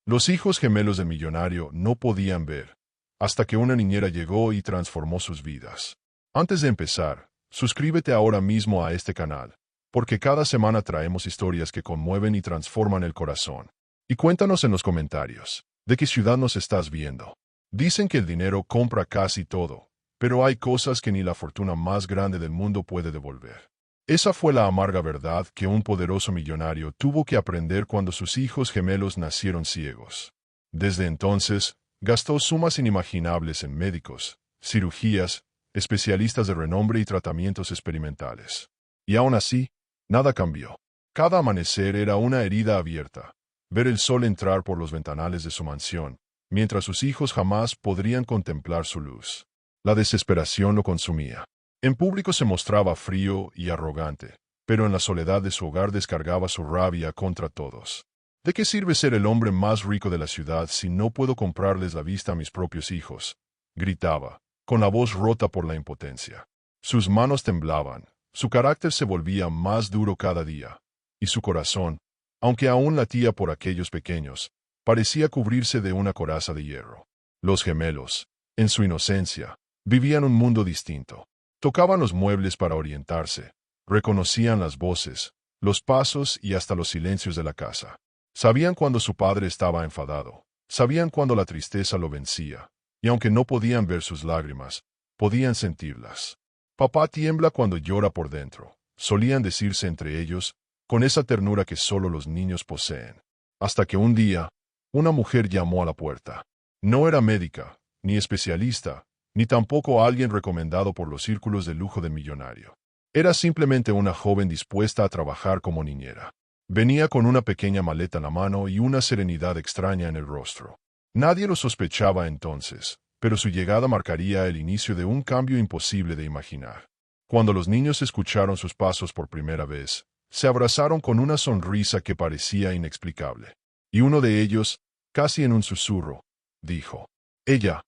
Los hijos gemelos del millonario no podían ver, hasta que una niñera llegó y transformó sus vidas. Antes de empezar, suscríbete ahora mismo a este canal, porque cada semana traemos historias que conmueven y transforman el corazón. Y cuéntanos en los comentarios, ¿de qué ciudad nos estás viendo? Dicen que el dinero compra casi todo, pero hay cosas que ni la fortuna más grande del mundo puede devolver. Esa fue la amarga verdad que un poderoso millonario tuvo que aprender cuando sus hijos gemelos nacieron ciegos. Desde entonces, gastó sumas inimaginables en médicos, cirugías, especialistas de renombre y tratamientos experimentales. Y aún así, nada cambió. Cada amanecer era una herida abierta, ver el sol entrar por los ventanales de su mansión, mientras sus hijos jamás podrían contemplar su luz. La desesperación lo consumía. En público se mostraba frío y arrogante, pero en la soledad de su hogar descargaba su rabia contra todos. ¿De qué sirve ser el hombre más rico de la ciudad si no puedo comprarles la vista a mis propios hijos? Gritaba, con la voz rota por la impotencia. Sus manos temblaban, su carácter se volvía más duro cada día, y su corazón, aunque aún latía por aquellos pequeños, parecía cubrirse de una coraza de hierro. Los gemelos, en su inocencia, vivían un mundo distinto. Tocaban los muebles para orientarse, reconocían las voces, los pasos y hasta los silencios de la casa. Sabían cuando su padre estaba enfadado, sabían cuando la tristeza lo vencía, y aunque no podían ver sus lágrimas, podían sentirlas. Papá tiembla cuando llora por dentro, solían decirse entre ellos, con esa ternura que solo los niños poseen. Hasta que un día, una mujer llamó a la puerta. No era médica, ni especialista, ni tampoco alguien recomendado por los círculos de lujo del millonario. Era simplemente una joven dispuesta a trabajar como niñera. Venía con una pequeña maleta en la mano y una serenidad extraña en el rostro. Nadie lo sospechaba entonces, pero su llegada marcaría el inicio de un cambio imposible de imaginar. Cuando los niños escucharon sus pasos por primera vez, se abrazaron con una sonrisa que parecía inexplicable. Y uno de ellos, casi en un susurro, dijo, Ella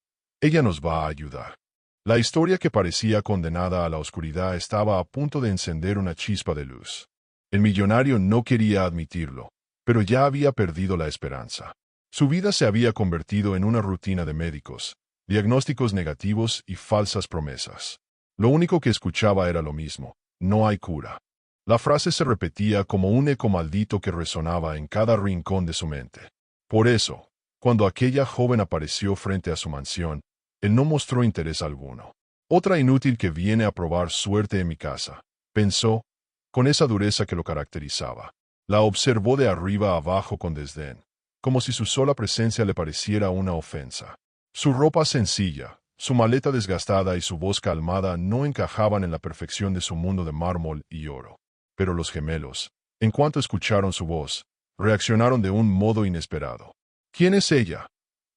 nos va a ayudar. La historia que parecía condenada a la oscuridad estaba a punto de encender una chispa de luz. El millonario no quería admitirlo, pero ya había perdido la esperanza. Su vida se había convertido en una rutina de médicos, diagnósticos negativos y falsas promesas. Lo único que escuchaba era lo mismo: no hay cura. La frase se repetía como un eco maldito que resonaba en cada rincón de su mente. Por eso, cuando aquella joven apareció frente a su mansión, él no mostró interés alguno. Otra inútil que viene a probar suerte en mi casa, pensó, con esa dureza que lo caracterizaba. La observó de arriba a abajo con desdén, como si su sola presencia le pareciera una ofensa. Su ropa sencilla, su maleta desgastada y su voz calmada no encajaban en la perfección de su mundo de mármol y oro. Pero los gemelos, en cuanto escucharon su voz, reaccionaron de un modo inesperado. ¿Quién es ella?,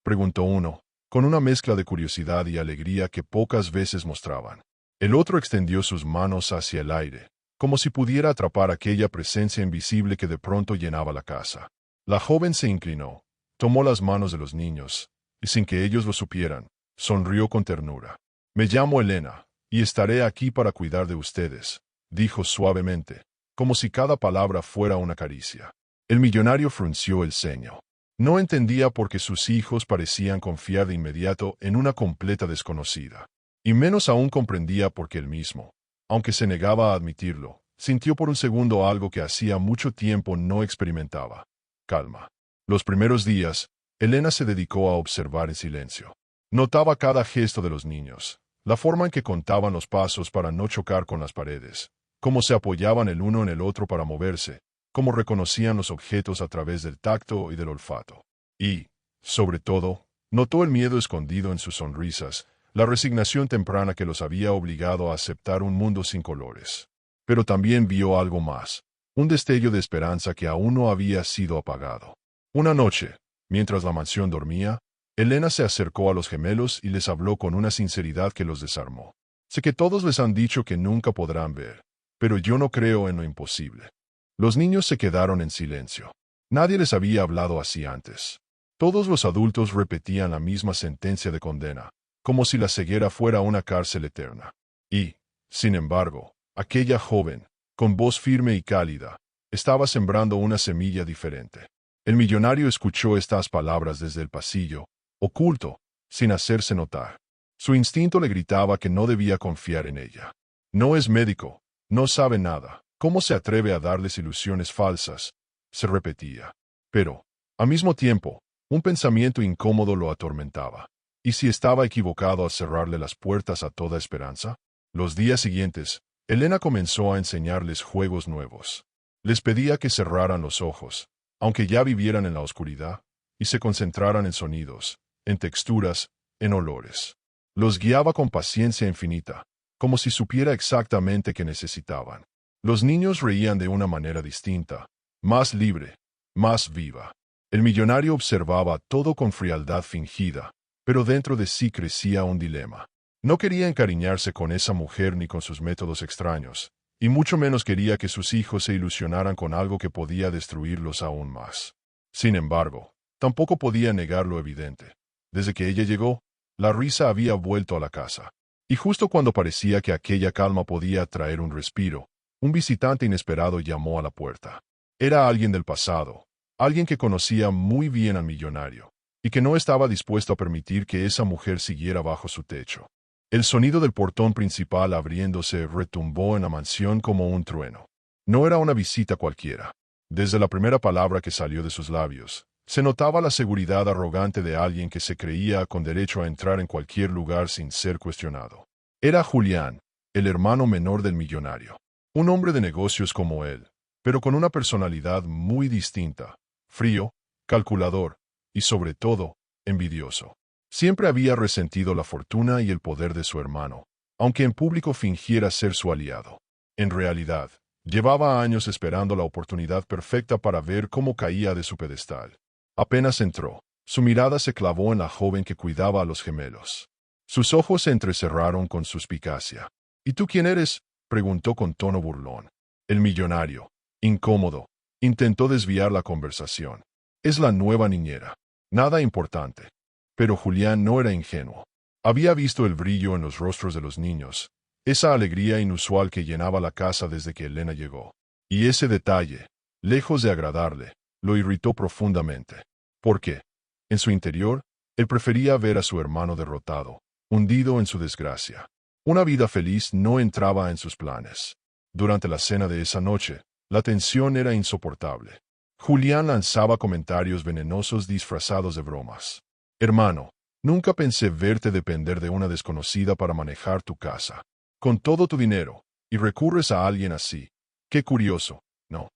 preguntó uno, con una mezcla de curiosidad y alegría que pocas veces mostraban. El otro extendió sus manos hacia el aire, como si pudiera atrapar aquella presencia invisible que de pronto llenaba la casa. La joven se inclinó, tomó las manos de los niños, y sin que ellos lo supieran, sonrió con ternura. Me llamo Elena, y estaré aquí para cuidar de ustedes, dijo suavemente, como si cada palabra fuera una caricia. El millonario frunció el ceño. No entendía por qué sus hijos parecían confiar de inmediato en una completa desconocida. Y menos aún comprendía por qué él mismo, aunque se negaba a admitirlo, sintió por un segundo algo que hacía mucho tiempo no experimentaba: calma. Los primeros días, Elena se dedicó a observar en silencio. Notaba cada gesto de los niños, la forma en que contaban los pasos para no chocar con las paredes, cómo se apoyaban el uno en el otro para moverse, cómo reconocían los objetos a través del tacto y del olfato. Y, sobre todo, notó el miedo escondido en sus sonrisas, la resignación temprana que los había obligado a aceptar un mundo sin colores. Pero también vio algo más, un destello de esperanza que aún no había sido apagado. Una noche, mientras la mansión dormía, Elena se acercó a los gemelos y les habló con una sinceridad que los desarmó. Sé que todos les han dicho que nunca podrán ver, pero yo no creo en lo imposible. Los niños se quedaron en silencio. Nadie les había hablado así antes. Todos los adultos repetían la misma sentencia de condena, como si la ceguera fuera una cárcel eterna. Y, sin embargo, aquella joven, con voz firme y cálida, estaba sembrando una semilla diferente. El millonario escuchó estas palabras desde el pasillo, oculto, sin hacerse notar. Su instinto le gritaba que no debía confiar en ella. No es médico, no sabe nada. ¿Cómo se atreve a darles ilusiones falsas? Se repetía. Pero, al mismo tiempo, un pensamiento incómodo lo atormentaba. ¿Y si estaba equivocado al cerrarle las puertas a toda esperanza? Los días siguientes, Elena comenzó a enseñarles juegos nuevos. Les pedía que cerraran los ojos, aunque ya vivieran en la oscuridad, y se concentraran en sonidos, en texturas, en olores. Los guiaba con paciencia infinita, como si supiera exactamente qué necesitaban. Los niños reían de una manera distinta, más libre, más viva. El millonario observaba todo con frialdad fingida, pero dentro de sí crecía un dilema. No quería encariñarse con esa mujer ni con sus métodos extraños, y mucho menos quería que sus hijos se ilusionaran con algo que podía destruirlos aún más. Sin embargo, tampoco podía negar lo evidente. Desde que ella llegó, la risa había vuelto a la casa. Y justo cuando parecía que aquella calma podía traer un respiro, un visitante inesperado llamó a la puerta. Era alguien del pasado, alguien que conocía muy bien al millonario, y que no estaba dispuesto a permitir que esa mujer siguiera bajo su techo. El sonido del portón principal abriéndose retumbó en la mansión como un trueno. No era una visita cualquiera. Desde la primera palabra que salió de sus labios, se notaba la seguridad arrogante de alguien que se creía con derecho a entrar en cualquier lugar sin ser cuestionado. Era Julián, el hermano menor del millonario. Un hombre de negocios como él, pero con una personalidad muy distinta, frío, calculador y, sobre todo, envidioso. Siempre había resentido la fortuna y el poder de su hermano, aunque en público fingiera ser su aliado. En realidad, llevaba años esperando la oportunidad perfecta para ver cómo caía de su pedestal. Apenas entró, su mirada se clavó en la joven que cuidaba a los gemelos. Sus ojos se entrecerraron con suspicacia. ¿Y tú quién eres?, preguntó con tono burlón. El millonario, incómodo, intentó desviar la conversación. Es la nueva niñera. Nada importante. Pero Julián no era ingenuo. Había visto el brillo en los rostros de los niños, esa alegría inusual que llenaba la casa desde que Elena llegó. Y ese detalle, lejos de agradarle, lo irritó profundamente. ¿Por qué? En su interior, él prefería ver a su hermano derrotado, hundido en su desgracia. Una vida feliz no entraba en sus planes. Durante la cena de esa noche, la tensión era insoportable. Julián lanzaba comentarios venenosos disfrazados de bromas. Hermano, nunca pensé verte depender de una desconocida para manejar tu casa. Con todo tu dinero, y recurres a alguien así. Qué curioso, ¿no?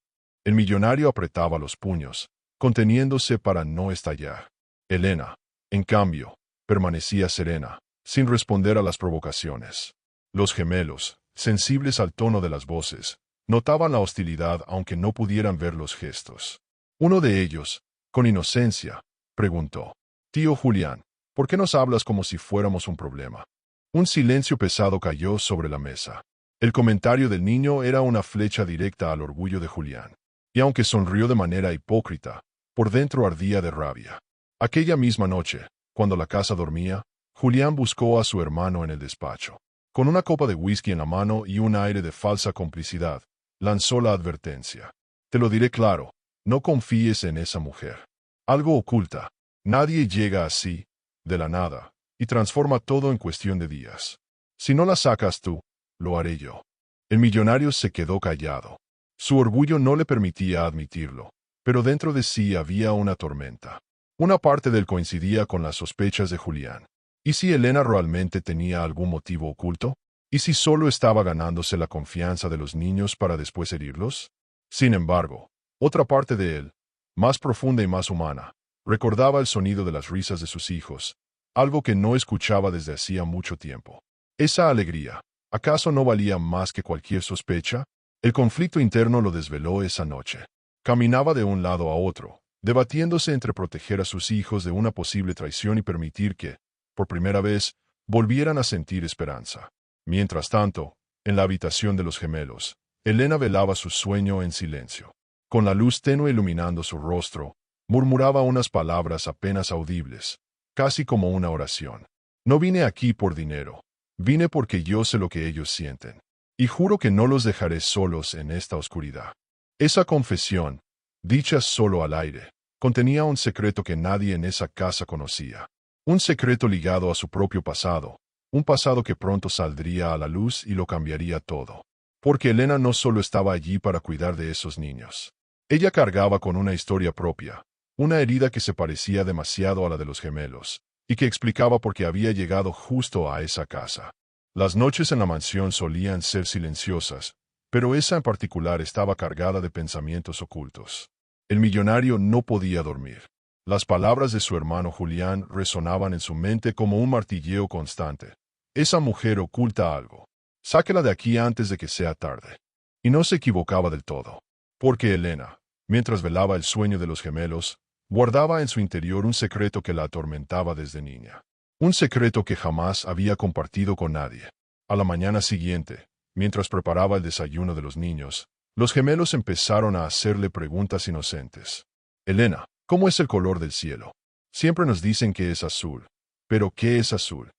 El millonario apretaba los puños, conteniéndose para no estallar. Elena, en cambio, permanecía serena, sin responder a las provocaciones. Los gemelos, sensibles al tono de las voces, notaban la hostilidad aunque no pudieran ver los gestos. Uno de ellos, con inocencia, preguntó: «Tío Julián, ¿por qué nos hablas como si fuéramos un problema?». Un silencio pesado cayó sobre la mesa. El comentario del niño era una flecha directa al orgullo de Julián. Y aunque sonrió de manera hipócrita, por dentro ardía de rabia. Aquella misma noche, cuando la casa dormía, Julián buscó a su hermano en el despacho. Con una copa de whisky en la mano y un aire de falsa complicidad, lanzó la advertencia. «Te lo diré claro, no confíes en esa mujer. Algo oculta. Nadie llega así, de la nada, y transforma todo en cuestión de días. Si no la sacas tú, lo haré yo». El millonario se quedó callado. Su orgullo no le permitía admitirlo, pero dentro de sí había una tormenta. Una parte de él coincidía con las sospechas de Julián. ¿Y si Elena realmente tenía algún motivo oculto? ¿Y si solo estaba ganándose la confianza de los niños para después herirlos? Sin embargo, otra parte de él, más profunda y más humana, recordaba el sonido de las risas de sus hijos, algo que no escuchaba desde hacía mucho tiempo. Esa alegría, ¿acaso no valía más que cualquier sospecha? El conflicto interno lo desveló esa noche. Caminaba de un lado a otro, debatiéndose entre proteger a sus hijos de una posible traición y permitir que, por primera vez, volvieran a sentir esperanza. Mientras tanto, en la habitación de los gemelos, Elena velaba su sueño en silencio. Con la luz tenue iluminando su rostro, murmuraba unas palabras apenas audibles, casi como una oración. «No vine aquí por dinero. Vine porque yo sé lo que ellos sienten. Y juro que no los dejaré solos en esta oscuridad». Esa confesión, dicha solo al aire, contenía un secreto que nadie en esa casa conocía. Un secreto ligado a su propio pasado, un pasado que pronto saldría a la luz y lo cambiaría todo. Porque Elena no solo estaba allí para cuidar de esos niños. Ella cargaba con una historia propia, una herida que se parecía demasiado a la de los gemelos, y que explicaba por qué había llegado justo a esa casa. Las noches en la mansión solían ser silenciosas, pero esa en particular estaba cargada de pensamientos ocultos. El millonario no podía dormir. Las palabras de su hermano Julián resonaban en su mente como un martilleo constante. Esa mujer oculta algo. Sáquela de aquí antes de que sea tarde. Y no se equivocaba del todo. Porque Elena, mientras velaba el sueño de los gemelos, guardaba en su interior un secreto que la atormentaba desde niña. Un secreto que jamás había compartido con nadie. A la mañana siguiente, mientras preparaba el desayuno de los niños, los gemelos empezaron a hacerle preguntas inocentes. Elena, ¿cómo es el color del cielo? Siempre nos dicen que es azul. ¿Pero qué es azul?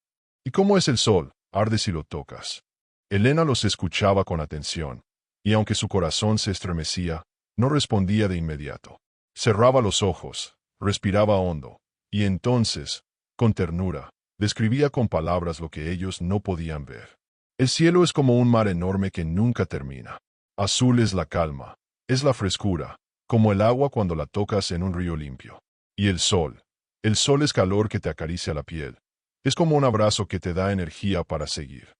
¿Y cómo es el sol? Arde si lo tocas. Elena los escuchaba con atención, y aunque su corazón se estremecía, no respondía de inmediato. Cerraba los ojos, respiraba hondo, y entonces, con ternura, describía con palabras lo que ellos no podían ver. El cielo es como un mar enorme que nunca termina. Azul es la calma, es la frescura, como el agua cuando la tocas en un río limpio. Y el sol es calor que te acaricia la piel. Es como un abrazo que te da energía para seguir.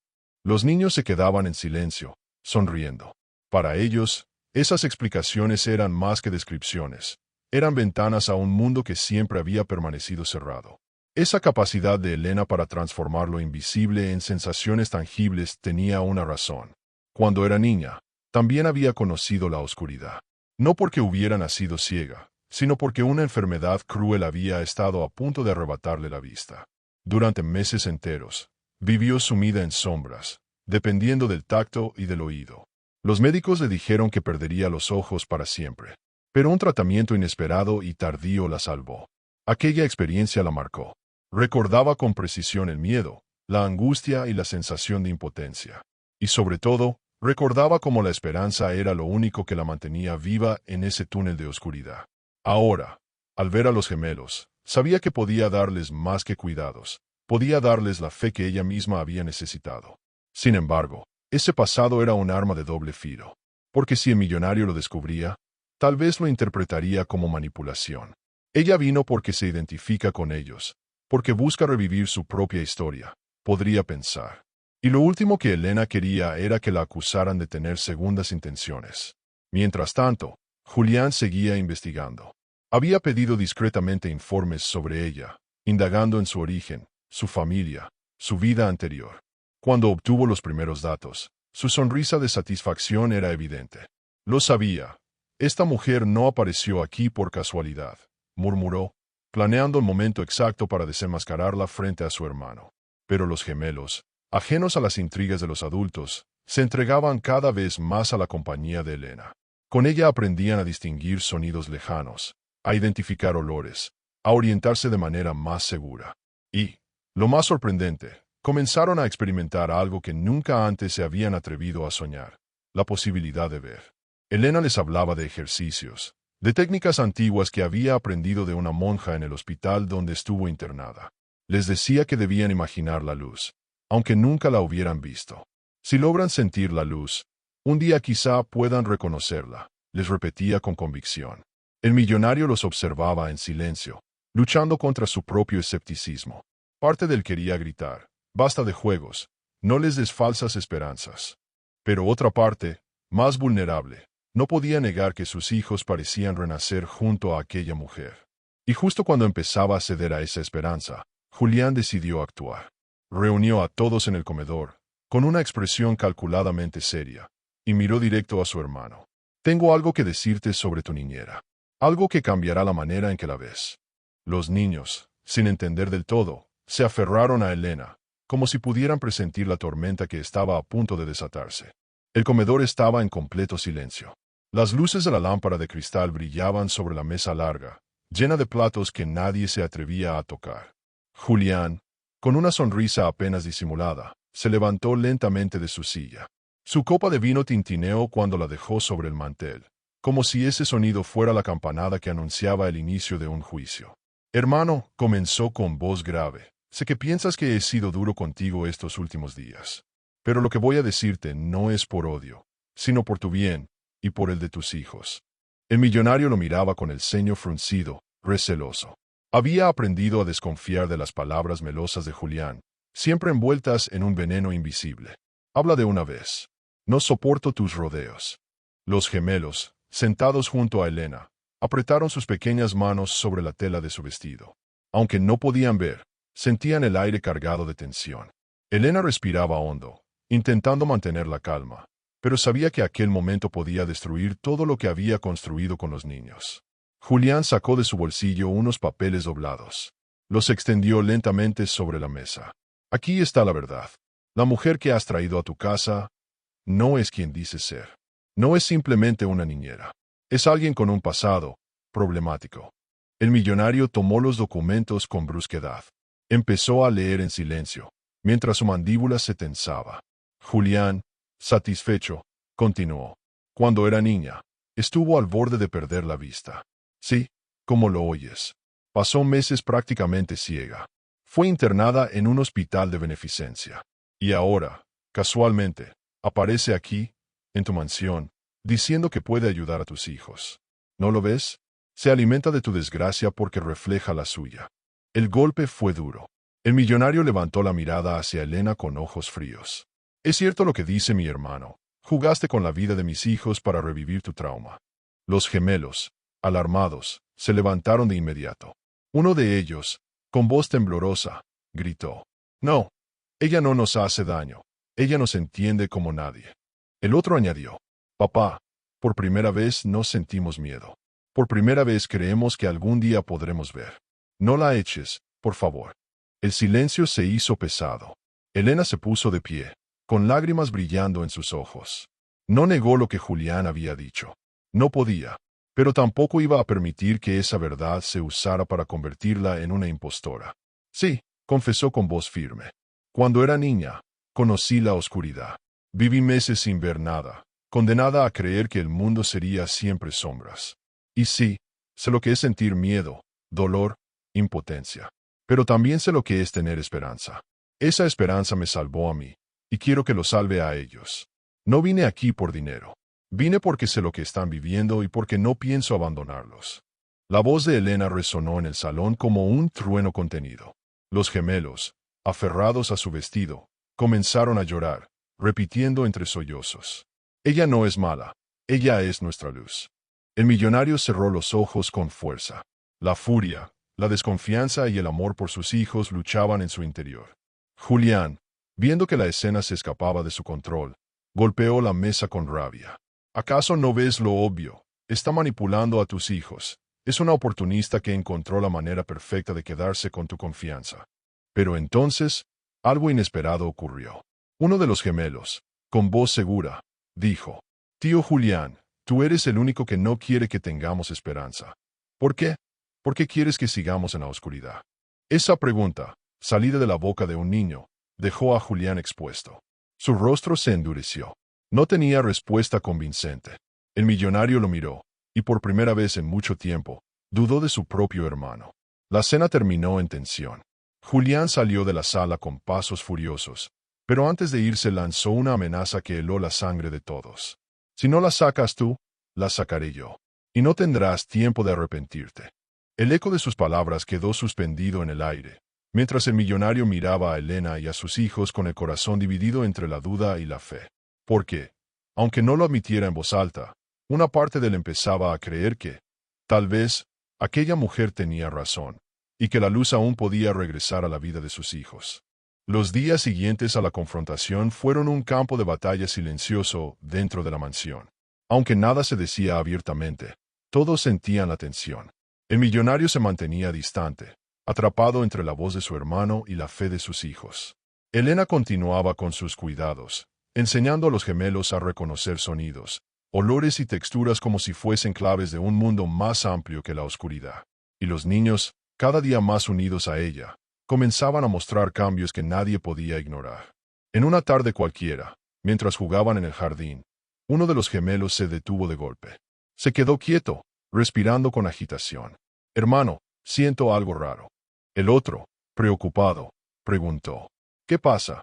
Los niños se quedaban en silencio, sonriendo. Para ellos, esas explicaciones eran más que descripciones. Eran ventanas a un mundo que siempre había permanecido cerrado. Esa capacidad de Elena para transformar lo invisible en sensaciones tangibles tenía una razón. Cuando era niña, también había conocido la oscuridad. No porque hubiera nacido ciega, sino porque una enfermedad cruel había estado a punto de arrebatarle la vista. Durante meses enteros, vivió sumida en sombras, dependiendo del tacto y del oído. Los médicos le dijeron que perdería los ojos para siempre, pero un tratamiento inesperado y tardío la salvó. Aquella experiencia la marcó. Recordaba con precisión el miedo, la angustia y la sensación de impotencia. Y sobre todo, recordaba cómo la esperanza era lo único que la mantenía viva en ese túnel de oscuridad. Ahora, al ver a los gemelos, sabía que podía darles más que cuidados, podía darles la fe que ella misma había necesitado. Sin embargo, ese pasado era un arma de doble filo, porque si el millonario lo descubría, tal vez lo interpretaría como manipulación. Ella vino porque se identifica con ellos, porque busca revivir su propia historia, podría pensar. Y lo último que Elena quería era que la acusaran de tener segundas intenciones. Mientras tanto, Julián seguía investigando. Había pedido discretamente informes sobre ella, indagando en su origen, su familia, su vida anterior. Cuando obtuvo los primeros datos, su sonrisa de satisfacción era evidente. Lo sabía. Esta mujer no apareció aquí por casualidad, murmuró, planeando el momento exacto para desenmascararla frente a su hermano. Pero los gemelos, ajenos a las intrigas de los adultos, se entregaban cada vez más a la compañía de Elena. Con ella aprendían a distinguir sonidos lejanos, a identificar olores, a orientarse de manera más segura. Y, lo más sorprendente, comenzaron a experimentar algo que nunca antes se habían atrevido a soñar, la posibilidad de ver. Elena les hablaba de ejercicios, de técnicas antiguas que había aprendido de una monja en el hospital donde estuvo internada. Les decía que debían imaginar la luz, aunque nunca la hubieran visto. Si logran sentir la luz, un día quizá puedan reconocerla, les repetía con convicción. El millonario los observaba en silencio, luchando contra su propio escepticismo. Parte de él quería gritar, basta de juegos, no les des falsas esperanzas. Pero otra parte, más vulnerable, no podía negar que sus hijos parecían renacer junto a aquella mujer. Y justo cuando empezaba a ceder a esa esperanza, Julián decidió actuar. Reunió a todos en el comedor, con una expresión calculadamente seria, y miró directo a su hermano. Tengo algo que decirte sobre tu niñera. Algo que cambiará la manera en que la ves. Los niños, sin entender del todo, se aferraron a Elena, como si pudieran presentir la tormenta que estaba a punto de desatarse. El comedor estaba en completo silencio. Las luces de la lámpara de cristal brillaban sobre la mesa larga, llena de platos que nadie se atrevía a tocar. Julián, con una sonrisa apenas disimulada, se levantó lentamente de su silla. Su copa de vino tintineó cuando la dejó sobre el mantel, como si ese sonido fuera la campanada que anunciaba el inicio de un juicio. Hermano, comenzó con voz grave, sé que piensas que he sido duro contigo estos últimos días. Pero lo que voy a decirte no es por odio, sino por tu bien y por el de tus hijos. El millonario lo miraba con el ceño fruncido, receloso. Había aprendido a desconfiar de las palabras melosas de Julián, siempre envueltas en un veneno invisible. Habla de una vez. No soporto tus rodeos. Los gemelos, sentados junto a Elena, apretaron sus pequeñas manos sobre la tela de su vestido. Aunque no podían ver, sentían el aire cargado de tensión. Elena respiraba hondo, intentando mantener la calma, pero sabía que aquel momento podía destruir todo lo que había construido con los niños. Julián sacó de su bolsillo unos papeles doblados. Los extendió lentamente sobre la mesa. Aquí está la verdad. La mujer que has traído a tu casa no es quien dice ser. No es simplemente una niñera. Es alguien con un pasado problemático. El millonario tomó los documentos con brusquedad. Empezó a leer en silencio, mientras su mandíbula se tensaba. Julián, satisfecho, continuó. Cuando era niña, estuvo al borde de perder la vista. Sí, como lo oyes. Pasó meses prácticamente ciega. Fue internada en un hospital de beneficencia. Y ahora, casualmente, aparece aquí, en tu mansión, diciendo que puede ayudar a tus hijos. ¿No lo ves? Se alimenta de tu desgracia porque refleja la suya. El golpe fue duro. El millonario levantó la mirada hacia Elena con ojos fríos. Es cierto lo que dice mi hermano. Jugaste con la vida de mis hijos para revivir tu trauma. Los gemelos, alarmados, se levantaron de inmediato. Uno de ellos, con voz temblorosa, gritó. No, ella no nos hace daño. Ella nos entiende como nadie. El otro añadió. Papá, por primera vez no sentimos miedo. Por primera vez creemos que algún día podremos ver. No la eches, por favor. El silencio se hizo pesado. Elena se puso de pie, con lágrimas brillando en sus ojos. No negó lo que Julián había dicho. No podía, pero tampoco iba a permitir que esa verdad se usara para convertirla en una impostora. Sí, confesó con voz firme. Cuando era niña, conocí la oscuridad. Viví meses sin ver nada, condenada a creer que el mundo sería siempre sombras. Y sí, sé lo que es sentir miedo, dolor, impotencia. Pero también sé lo que es tener esperanza. Esa esperanza me salvó a mí, y quiero que lo salve a ellos. No vine aquí por dinero. Vine porque sé lo que están viviendo y porque no pienso abandonarlos. La voz de Elena resonó en el salón como un trueno contenido. Los gemelos, aferrados a su vestido, comenzaron a llorar, repitiendo entre sollozos. Ella no es mala, ella es nuestra luz. El millonario cerró los ojos con fuerza. La furia, la desconfianza y el amor por sus hijos luchaban en su interior. Julián, viendo que la escena se escapaba de su control, golpeó la mesa con rabia. ¿Acaso no ves lo obvio? Está manipulando a tus hijos. Es una oportunista que encontró la manera perfecta de quedarse con tu confianza. Pero entonces, algo inesperado ocurrió. Uno de los gemelos, con voz segura, dijo, Tío Julián, tú eres el único que no quiere que tengamos esperanza. ¿Por qué? ¿Por qué quieres que sigamos en la oscuridad? Esa pregunta, salida de la boca de un niño, dejó a Julián expuesto. Su rostro se endureció. No tenía respuesta convincente. El millonario lo miró, y por primera vez en mucho tiempo, dudó de su propio hermano. La cena terminó en tensión. Julián salió de la sala con pasos furiosos, pero antes de irse lanzó una amenaza que heló la sangre de todos. Si no la sacas tú, la sacaré yo. Y no tendrás tiempo de arrepentirte. El eco de sus palabras quedó suspendido en el aire, mientras el millonario miraba a Elena y a sus hijos con el corazón dividido entre la duda y la fe. Porque, aunque no lo admitiera en voz alta, una parte de él empezaba a creer que, tal vez, aquella mujer tenía razón, y que la luz aún podía regresar a la vida de sus hijos. Los días siguientes a la confrontación fueron un campo de batalla silencioso dentro de la mansión. Aunque nada se decía abiertamente, todos sentían la tensión. El millonario se mantenía distante, atrapado entre la voz de su hermano y la fe de sus hijos. Elena continuaba con sus cuidados, enseñando a los gemelos a reconocer sonidos, olores y texturas como si fuesen claves de un mundo más amplio que la oscuridad. Y los niños, cada día más unidos a ella, comenzaban a mostrar cambios que nadie podía ignorar. En una tarde cualquiera, mientras jugaban en el jardín, uno de los gemelos se detuvo de golpe. Se quedó quieto, respirando con agitación. Hermano, siento algo raro. El otro, preocupado, preguntó. ¿Qué pasa?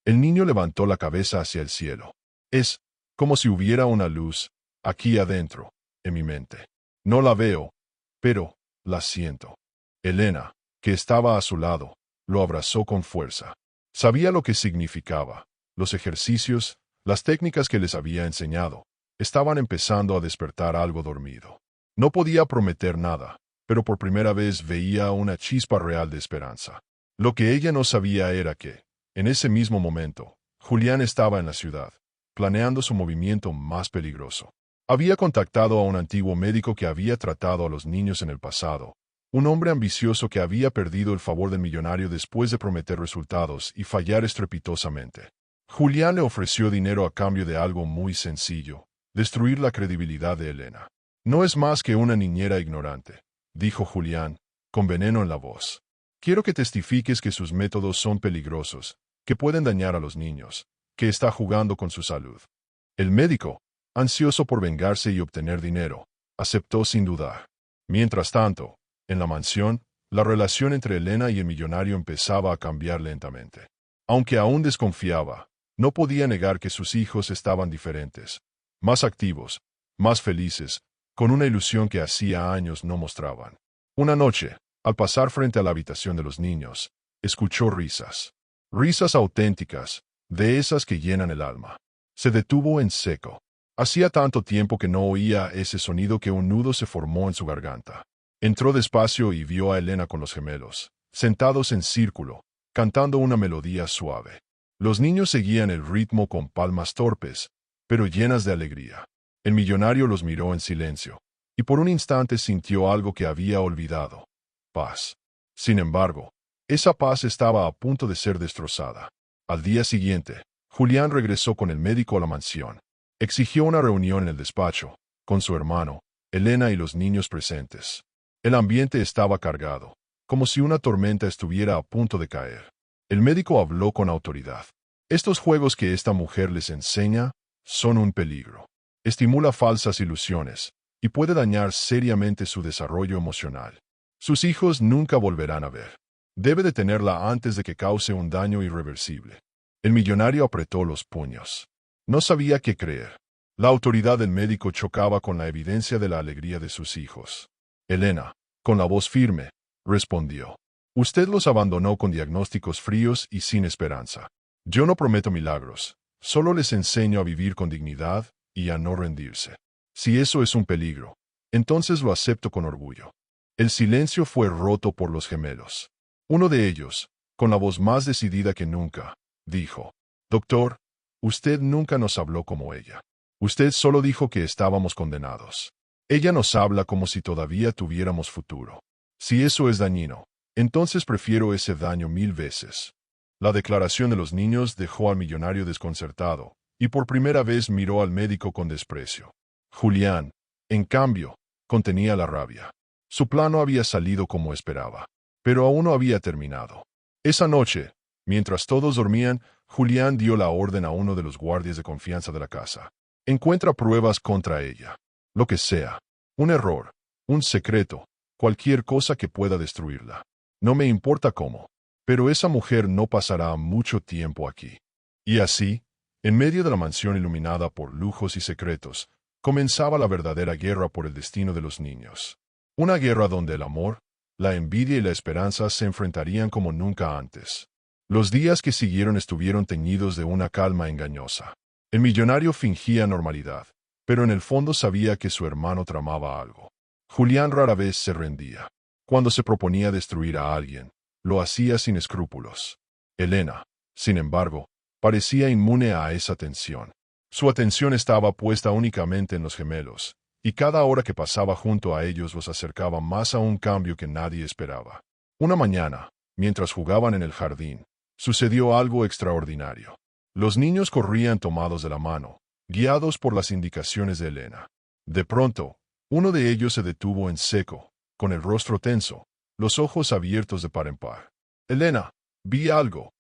El niño levantó la cabeza hacia el cielo. Es como si hubiera una luz aquí adentro, en mi mente. No la veo, pero la siento. Elena, que estaba a su lado, lo abrazó con fuerza. Sabía lo que significaba. Los ejercicios, las técnicas que les había enseñado, estaban empezando a despertar algo dormido. No podía prometer nada, pero por primera vez veía una chispa real de esperanza. Lo que ella no sabía era que, en ese mismo momento, Julián estaba en la ciudad, planeando su movimiento más peligroso. Había contactado a un antiguo médico que había tratado a los niños en el pasado, un hombre ambicioso que había perdido el favor del millonario después de prometer resultados y fallar estrepitosamente. Julián le ofreció dinero a cambio de algo muy sencillo: destruir la credibilidad de Elena. No es más que una niñera ignorante, dijo Julián, con veneno en la voz. Quiero que testifiques que sus métodos son peligrosos, que pueden dañar a los niños, que está jugando con su salud. El médico, ansioso por vengarse y obtener dinero, aceptó sin dudar. Mientras tanto, en la mansión, la relación entre Elena y el millonario empezaba a cambiar lentamente. Aunque aún desconfiaba, no podía negar que sus hijos estaban diferentes, más activos, más felices, con una ilusión que hacía años no mostraban. Una noche, al pasar frente a la habitación de los niños, escuchó risas. Risas auténticas, de esas que llenan el alma. Se detuvo en seco. Hacía tanto tiempo que no oía ese sonido que un nudo se formó en su garganta. Entró despacio y vio a Elena con los gemelos, sentados en círculo, cantando una melodía suave. Los niños seguían el ritmo con palmas torpes, pero llenas de alegría. El millonario los miró en silencio, y por un instante sintió algo que había olvidado: paz. Sin embargo, esa paz estaba a punto de ser destrozada. Al día siguiente, Julián regresó con el médico a la mansión. Exigió una reunión en el despacho, con su hermano, Elena y los niños presentes. El ambiente estaba cargado, como si una tormenta estuviera a punto de caer. El médico habló con autoridad. Estos juegos que esta mujer les enseña son un peligro. Estimula falsas ilusiones y puede dañar seriamente su desarrollo emocional. Sus hijos nunca volverán a ver. Debe detenerla antes de que cause un daño irreversible. El millonario apretó los puños. No sabía qué creer. La autoridad del médico chocaba con la evidencia de la alegría de sus hijos. Elena, con la voz firme, respondió: Usted los abandonó con diagnósticos fríos y sin esperanza. Yo no prometo milagros, solo les enseño a vivir con dignidad y a no rendirse. Si eso es un peligro, entonces lo acepto con orgullo. El silencio fue roto por los gemelos. Uno de ellos, con la voz más decidida que nunca, dijo: Doctor, usted nunca nos habló como ella. Usted solo dijo que estábamos condenados. Ella nos habla como si todavía tuviéramos futuro. Si eso es dañino, entonces prefiero ese daño 1000 veces. La declaración de los niños dejó al millonario desconcertado, y por primera vez miró al médico con desprecio. Julián, en cambio, contenía la rabia. Su plan no había salido como esperaba, pero aún no había terminado. Esa noche, mientras todos dormían, Julián dio la orden a uno de los guardias de confianza de la casa. Encuentra pruebas contra ella. Lo que sea. Un error, un secreto, cualquier cosa que pueda destruirla. No me importa cómo. Pero esa mujer no pasará mucho tiempo aquí. Y así, en medio de la mansión iluminada por lujos y secretos, comenzaba la verdadera guerra por el destino de los niños. Una guerra donde el amor, la envidia y la esperanza se enfrentarían como nunca antes. Los días que siguieron estuvieron teñidos de una calma engañosa. El millonario fingía normalidad, pero en el fondo sabía que su hermano tramaba algo. Julián rara vez se rendía. Cuando se proponía destruir a alguien, lo hacía sin escrúpulos. Elena, sin embargo, parecía inmune a esa tensión. Su atención estaba puesta únicamente en los gemelos, y cada hora que pasaba junto a ellos los acercaba más a un cambio que nadie esperaba. Una mañana, mientras jugaban en el jardín, sucedió algo extraordinario. Los niños corrían tomados de la mano, guiados por las indicaciones de Elena. De pronto, uno de ellos se detuvo en seco, con el rostro tenso, los ojos abiertos de par en par. Elena, vi algo.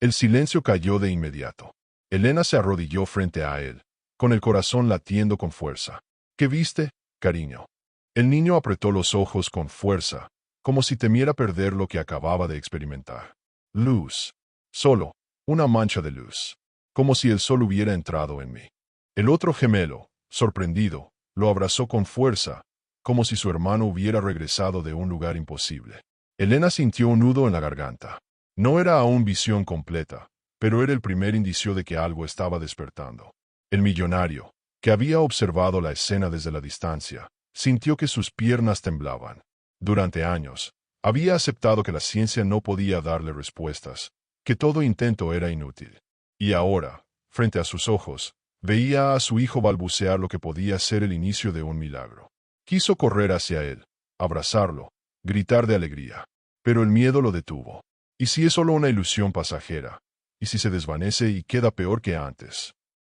El silencio cayó de inmediato. Elena se arrodilló frente a él, con el corazón latiendo con fuerza. ¿Qué viste, cariño? El niño apretó los ojos con fuerza, como si temiera perder lo que acababa de experimentar. Luz. Solo, una mancha de luz. Como si el sol hubiera entrado en mí. El otro gemelo, sorprendido, lo abrazó con fuerza, como si su hermano hubiera regresado de un lugar imposible. Elena sintió un nudo en la garganta. No era aún visión completa, pero era el primer indicio de que algo estaba despertando. El millonario, que había observado la escena desde la distancia, sintió que sus piernas temblaban. Durante años, había aceptado que la ciencia no podía darle respuestas, que todo intento era inútil. Y ahora, frente a sus ojos, veía a su hijo balbucear lo que podía ser el inicio de un milagro. Quiso correr hacia él, abrazarlo, gritar de alegría. Pero el miedo lo detuvo. ¿Y si es solo una ilusión pasajera? ¿Y si se desvanece y queda peor que antes?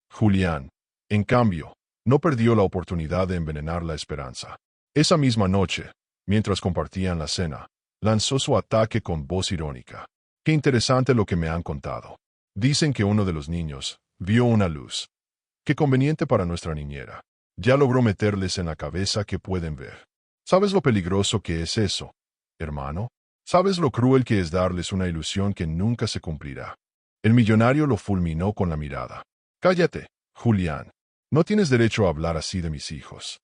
Julián, en cambio, no perdió la oportunidad de envenenar la esperanza. Esa misma noche, mientras compartían la cena, lanzó su ataque con voz irónica. Qué interesante lo que me han contado. Dicen que uno de los niños vio una luz. Qué conveniente para nuestra niñera. Ya logró meterles en la cabeza que pueden ver. ¿Sabes lo peligroso que es eso, hermano? ¿Sabes lo cruel que es darles una ilusión que nunca se cumplirá? El millonario lo fulminó con la mirada. Cállate, Julián. No tienes derecho a hablar así de mis hijos.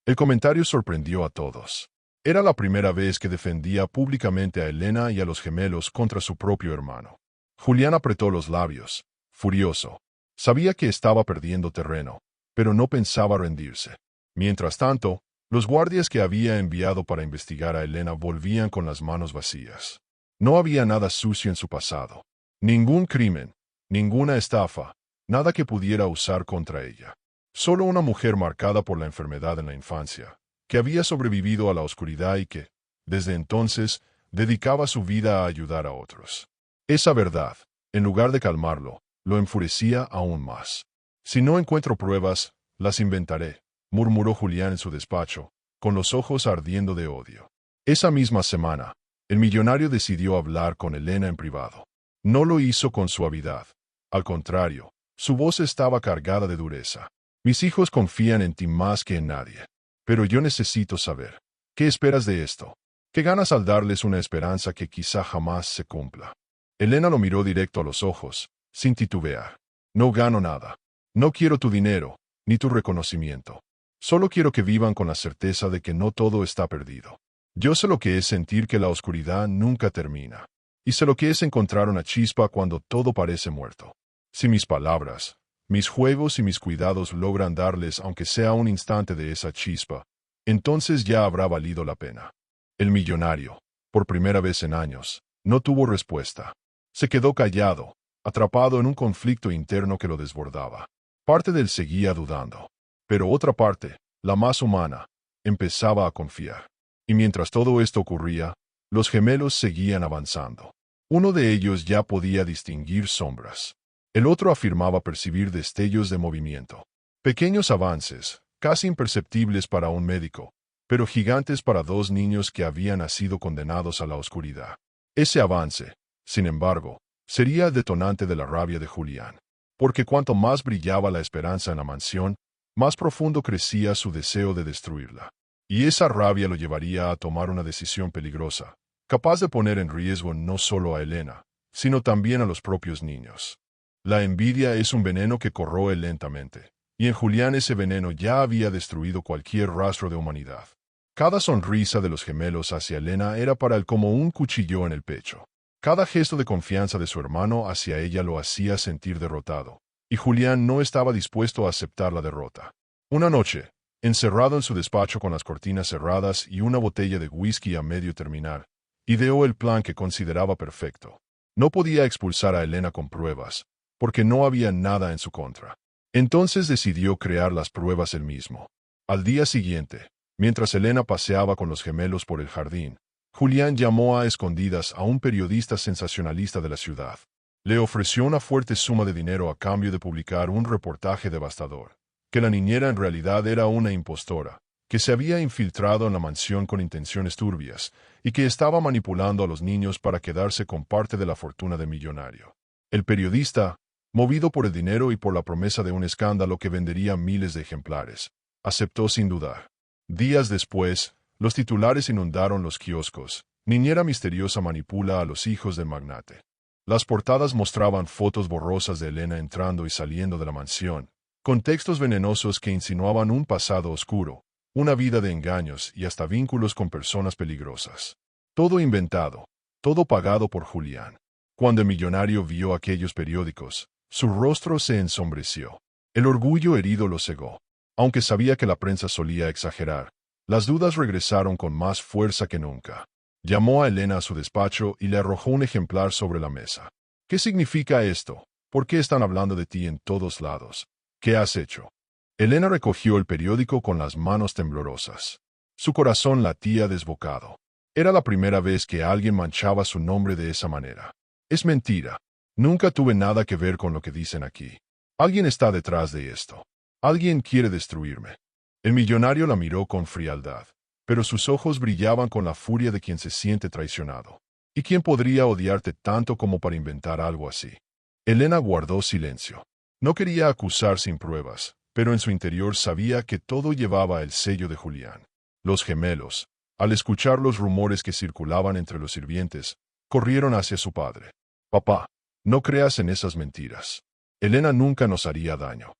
El comentario sorprendió a todos. Era la primera vez que defendía públicamente a Elena y a los gemelos contra su propio hermano. Julián apretó los labios, furioso. Sabía que estaba perdiendo terreno, pero no pensaba rendirse. Mientras tanto, los guardias que había enviado para investigar a Elena volvían con las manos vacías. No había nada sucio en su pasado. Ningún crimen, ninguna estafa, nada que pudiera usar contra ella. Solo una mujer marcada por la enfermedad en la infancia, que había sobrevivido a la oscuridad y que, desde entonces, dedicaba su vida a ayudar a otros. Esa verdad, en lugar de calmarlo, lo enfurecía aún más. Si no encuentro pruebas, las inventaré, murmuró Julián en su despacho, con los ojos ardiendo de odio. Esa misma semana, el millonario decidió hablar con Elena en privado. No lo hizo con suavidad. Al contrario, su voz estaba cargada de dureza. Mis hijos confían en ti más que en nadie. Pero yo necesito saber, ¿qué esperas de esto? ¿Qué ganas al darles una esperanza que quizá jamás se cumpla? Elena lo miró directo a los ojos, sin titubear. No gano nada. No quiero tu dinero, ni tu reconocimiento. Solo quiero que vivan con la certeza de que no todo está perdido. Yo sé lo que es sentir que la oscuridad nunca termina. Y sé lo que es encontrar una chispa cuando todo parece muerto. Si mis palabras, mis juegos y mis cuidados logran darles aunque sea un instante de esa chispa, entonces ya habrá valido la pena. El millonario, por primera vez en años, no tuvo respuesta. Se quedó callado, atrapado en un conflicto interno que lo desbordaba. Parte de él seguía dudando. Pero otra parte, la más humana, empezaba a confiar. Y mientras todo esto ocurría, los gemelos seguían avanzando. Uno de ellos ya podía distinguir sombras. El otro afirmaba percibir destellos de movimiento. Pequeños avances, casi imperceptibles para un médico, pero gigantes para dos niños que habían sido condenados a la oscuridad. Ese avance, sin embargo, sería el detonante de la rabia de Julián. Porque cuanto más brillaba la esperanza en la mansión, más profundo crecía su deseo de destruirla. Y esa rabia lo llevaría a tomar una decisión peligrosa, capaz de poner en riesgo no solo a Elena, sino también a los propios niños. La envidia es un veneno que corroe lentamente, y en Julián ese veneno ya había destruido cualquier rastro de humanidad. Cada sonrisa de los gemelos hacia Elena era para él como un cuchillo en el pecho. Cada gesto de confianza de su hermano hacia ella lo hacía sentir derrotado, y Julián no estaba dispuesto a aceptar la derrota. Una noche, encerrado en su despacho con las cortinas cerradas y una botella de whisky a medio terminar, ideó el plan que consideraba perfecto. No podía expulsar a Elena con pruebas, porque no había nada en su contra. Entonces decidió crear las pruebas él mismo. Al día siguiente, mientras Elena paseaba con los gemelos por el jardín, Julián llamó a escondidas a un periodista sensacionalista de la ciudad. Le ofreció una fuerte suma de dinero a cambio de publicar un reportaje devastador, que la niñera en realidad era una impostora, que se había infiltrado en la mansión con intenciones turbias y que estaba manipulando a los niños para quedarse con parte de la fortuna del millonario. El periodista, movido por el dinero y por la promesa de un escándalo que vendería miles de ejemplares, Aceptó sin dudar. Días después, los titulares inundaron los kioscos. Niñera misteriosa manipula a los hijos del magnate. Las portadas mostraban fotos borrosas de Elena entrando y saliendo de la mansión, con textos venenosos que insinuaban un pasado oscuro, una vida de engaños y hasta vínculos con personas peligrosas. Todo inventado, todo pagado por Julián. Cuando el millonario vio aquellos periódicos, su rostro se ensombreció. El orgullo herido lo cegó. Aunque sabía que la prensa solía exagerar, las dudas regresaron con más fuerza que nunca. Llamó a Elena a su despacho y le arrojó un ejemplar sobre la mesa. ¿Qué significa esto? ¿Por qué están hablando de ti en todos lados? ¿Qué has hecho? Elena recogió el periódico con las manos temblorosas. Su corazón latía desbocado. Era la primera vez que alguien manchaba su nombre de esa manera. Es mentira. Nunca tuve nada que ver con lo que dicen aquí. Alguien está detrás de esto. Alguien quiere destruirme. El millonario la miró con frialdad, pero sus ojos brillaban con la furia de quien se siente traicionado. ¿Y quién podría odiarte tanto como para inventar algo así? Elena guardó silencio. No quería acusar sin pruebas, pero en su interior sabía que todo llevaba el sello de Julián. Los gemelos, al escuchar los rumores que circulaban entre los sirvientes, corrieron hacia su padre. Papá, no creas en esas mentiras. Elena nunca nos haría daño.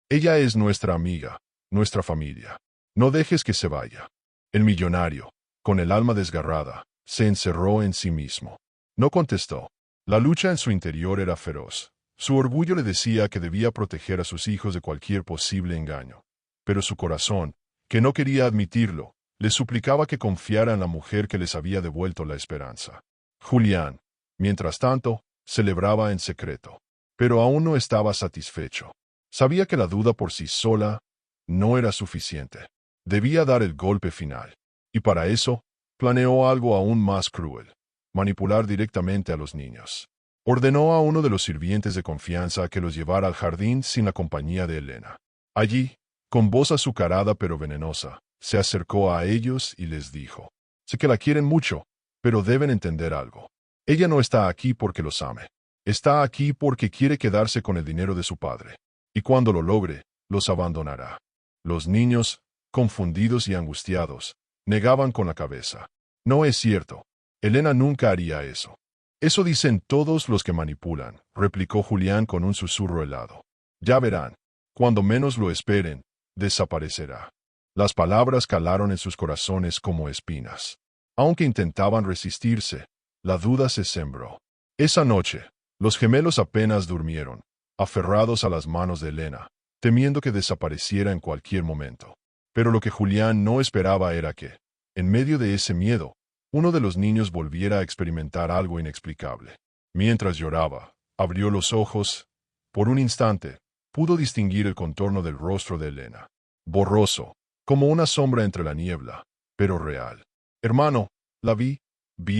Ella es nuestra amiga, nuestra familia. No dejes que se vaya. El millonario, con el alma desgarrada, se encerró en sí mismo. No contestó. La lucha en su interior era feroz. Su orgullo le decía que debía proteger a sus hijos de cualquier posible engaño. Pero su corazón, que no quería admitirlo, le suplicaba que confiara en la mujer que les había devuelto la esperanza. Julián, mientras tanto, celebraba en secreto. Pero aún no estaba satisfecho. Sabía que la duda por sí sola no era suficiente. Debía dar el golpe final. Y para eso, planeó algo aún más cruel: manipular directamente a los niños. Ordenó a uno de los sirvientes de confianza que los llevara al jardín sin la compañía de Elena. Allí, con voz azucarada pero venenosa, se acercó a ellos y les dijo: sé que la quieren mucho, pero deben entender algo. Ella no está aquí porque los ame. Está aquí porque quiere quedarse con el dinero de su padre. Y cuando lo logre, los abandonará. Los niños, confundidos y angustiados, negaban con la cabeza. No es cierto. Elena nunca haría eso. Eso dicen todos los que manipulan, replicó Julián con un susurro helado. Ya verán. Cuando menos lo esperen, desaparecerá. Las palabras calaron en sus corazones como espinas. Aunque intentaban resistirse, la duda se sembró. Esa noche, los gemelos apenas durmieron, aferrados a las manos de Elena, temiendo que desapareciera en cualquier momento. Pero lo que Julián no esperaba era que, en medio de ese miedo, uno de los niños volviera a experimentar algo inexplicable. Mientras lloraba, abrió los ojos. Por un instante, pudo distinguir el contorno del rostro de Elena. Borroso, como una sombra entre la niebla, pero real. Hermano, la vi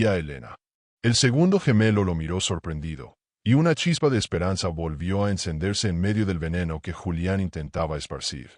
a Elena. El segundo gemelo lo miró sorprendido, y una chispa de esperanza volvió a encenderse en medio del veneno que Julián intentaba esparcir.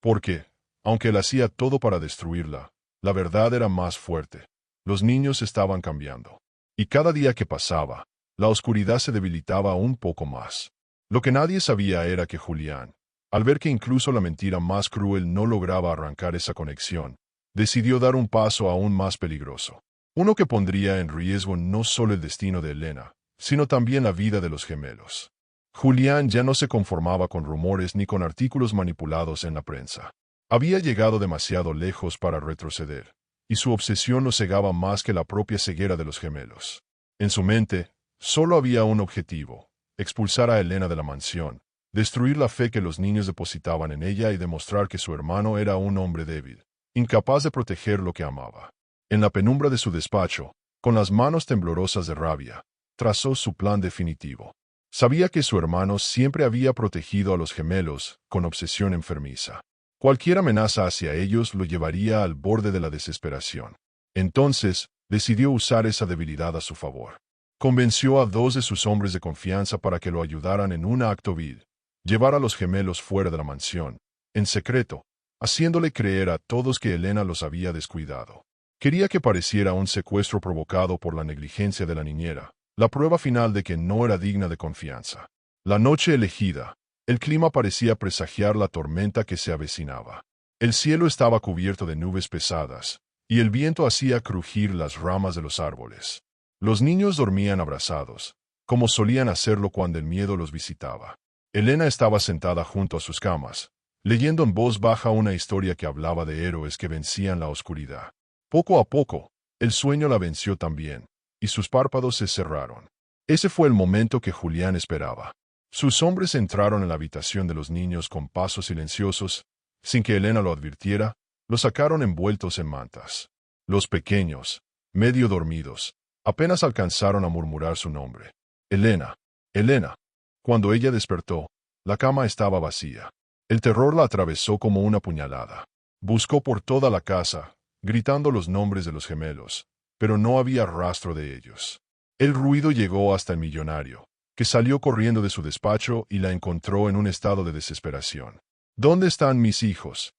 Porque, aunque él hacía todo para destruirla, la verdad era más fuerte. Los niños estaban cambiando. Y cada día que pasaba, la oscuridad se debilitaba un poco más. Lo que nadie sabía era que Julián, al ver que incluso la mentira más cruel no lograba arrancar esa conexión, decidió dar un paso aún más peligroso. Uno que pondría en riesgo no solo el destino de Elena, sino también la vida de los gemelos. Julián ya no se conformaba con rumores ni con artículos manipulados en la prensa. Había llegado demasiado lejos para retroceder, y su obsesión lo cegaba más que la propia ceguera de los gemelos. En su mente, solo había un objetivo: expulsar a Elena de la mansión, destruir la fe que los niños depositaban en ella y demostrar que su hermano era un hombre débil, incapaz de proteger lo que amaba. En la penumbra de su despacho, con las manos temblorosas de rabia, trazó su plan definitivo. Sabía que su hermano siempre había protegido a los gemelos con obsesión enfermiza. Cualquier amenaza hacia ellos lo llevaría al borde de la desesperación. Entonces, decidió usar esa debilidad a su favor. Convenció a dos de sus hombres de confianza para que lo ayudaran en un acto vil: llevar a los gemelos fuera de la mansión, en secreto, haciéndole creer a todos que Elena los había descuidado. Quería que pareciera un secuestro provocado por la negligencia de la niñera, la prueba final de que no era digna de confianza. La noche elegida, el clima parecía presagiar la tormenta que se avecinaba. El cielo estaba cubierto de nubes pesadas, y el viento hacía crujir las ramas de los árboles. Los niños dormían abrazados, como solían hacerlo cuando el miedo los visitaba. Elena estaba sentada junto a sus camas, leyendo en voz baja una historia que hablaba de héroes que vencían la oscuridad. Poco a poco, el sueño la venció también, y sus párpados se cerraron. Ese fue el momento que Julián esperaba. Sus hombres entraron en la habitación de los niños con pasos silenciosos, sin que Elena lo advirtiera, los sacaron envueltos en mantas. Los pequeños, medio dormidos, apenas alcanzaron a murmurar su nombre. Elena, Elena. Cuando ella despertó, la cama estaba vacía. El terror la atravesó como una puñalada. Buscó por toda la casa, gritando los nombres de los gemelos, pero no había rastro de ellos. El ruido llegó hasta el millonario, que salió corriendo de su despacho y la encontró en un estado de desesperación. ¿Dónde están mis hijos?,